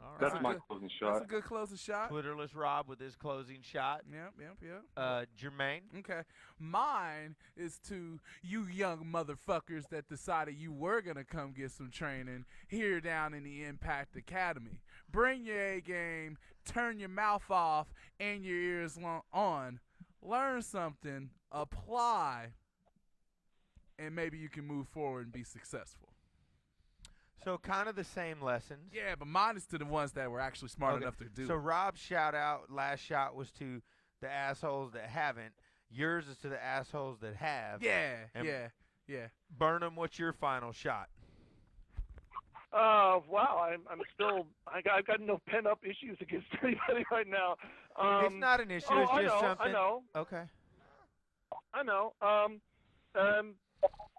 All That's right. my closing shot. That's a good closing shot. Twitterless Rob with his closing shot. Yep. Jermaine. Okay. Mine is to you young motherfuckers that decided you were going to come get some training here down in the Impact Academy. Bring your A game, turn your mouth off and your ears on, learn something, apply, and maybe you can move forward and be successful. So kind of the same lessons. Yeah, but mine is to the ones that were actually smart enough to do So it. Rob's shout out, last shot was to the assholes that haven't. Yours is to the assholes that have. Yeah, And yeah. Burnham, what's your final shot? Wow, I'm still. I've got no pent up issues against anybody right now. It's not an issue. Oh, It's just something. I know. Okay. I know.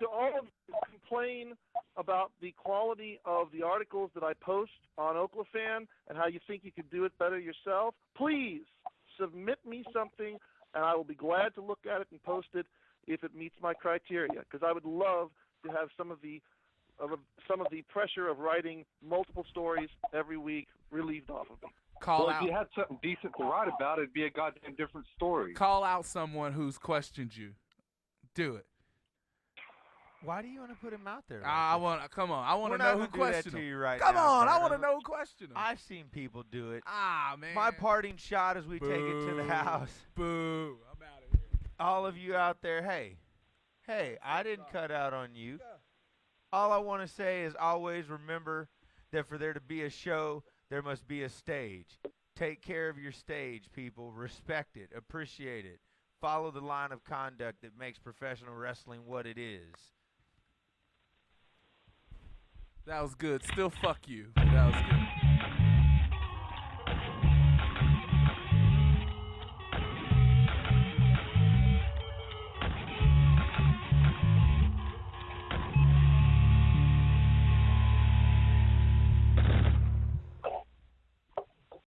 To all of you who complain about the quality of the articles that I post on Oklafan and how you think you could do it better yourself, please submit me something, and I will be glad to look at it and post it if it meets my criteria. Because I would love to have some of the pressure of writing multiple stories every week relieved off of me. Call Well, out. if you had something decent to write about, it'd be a goddamn different story. Call out someone who's questioned you. Do it. Why do you want to put him out there? Like I this? want. Come on. I want We're to not know who gonna do that questioned to him. you right Come now, on. I want to Burnham. know who questioned him. I've seen people do it. Man. My parting shot as we take it to the house. Boo. I'm out of here. All of you out there, hey, I didn't cut out on you. All I want to say is always remember that for there to be a show, there must be a stage. Take care of your stage, people. Respect it. Appreciate it. Follow the line of conduct that makes professional wrestling what it is. That was good. Still fuck you. That was good.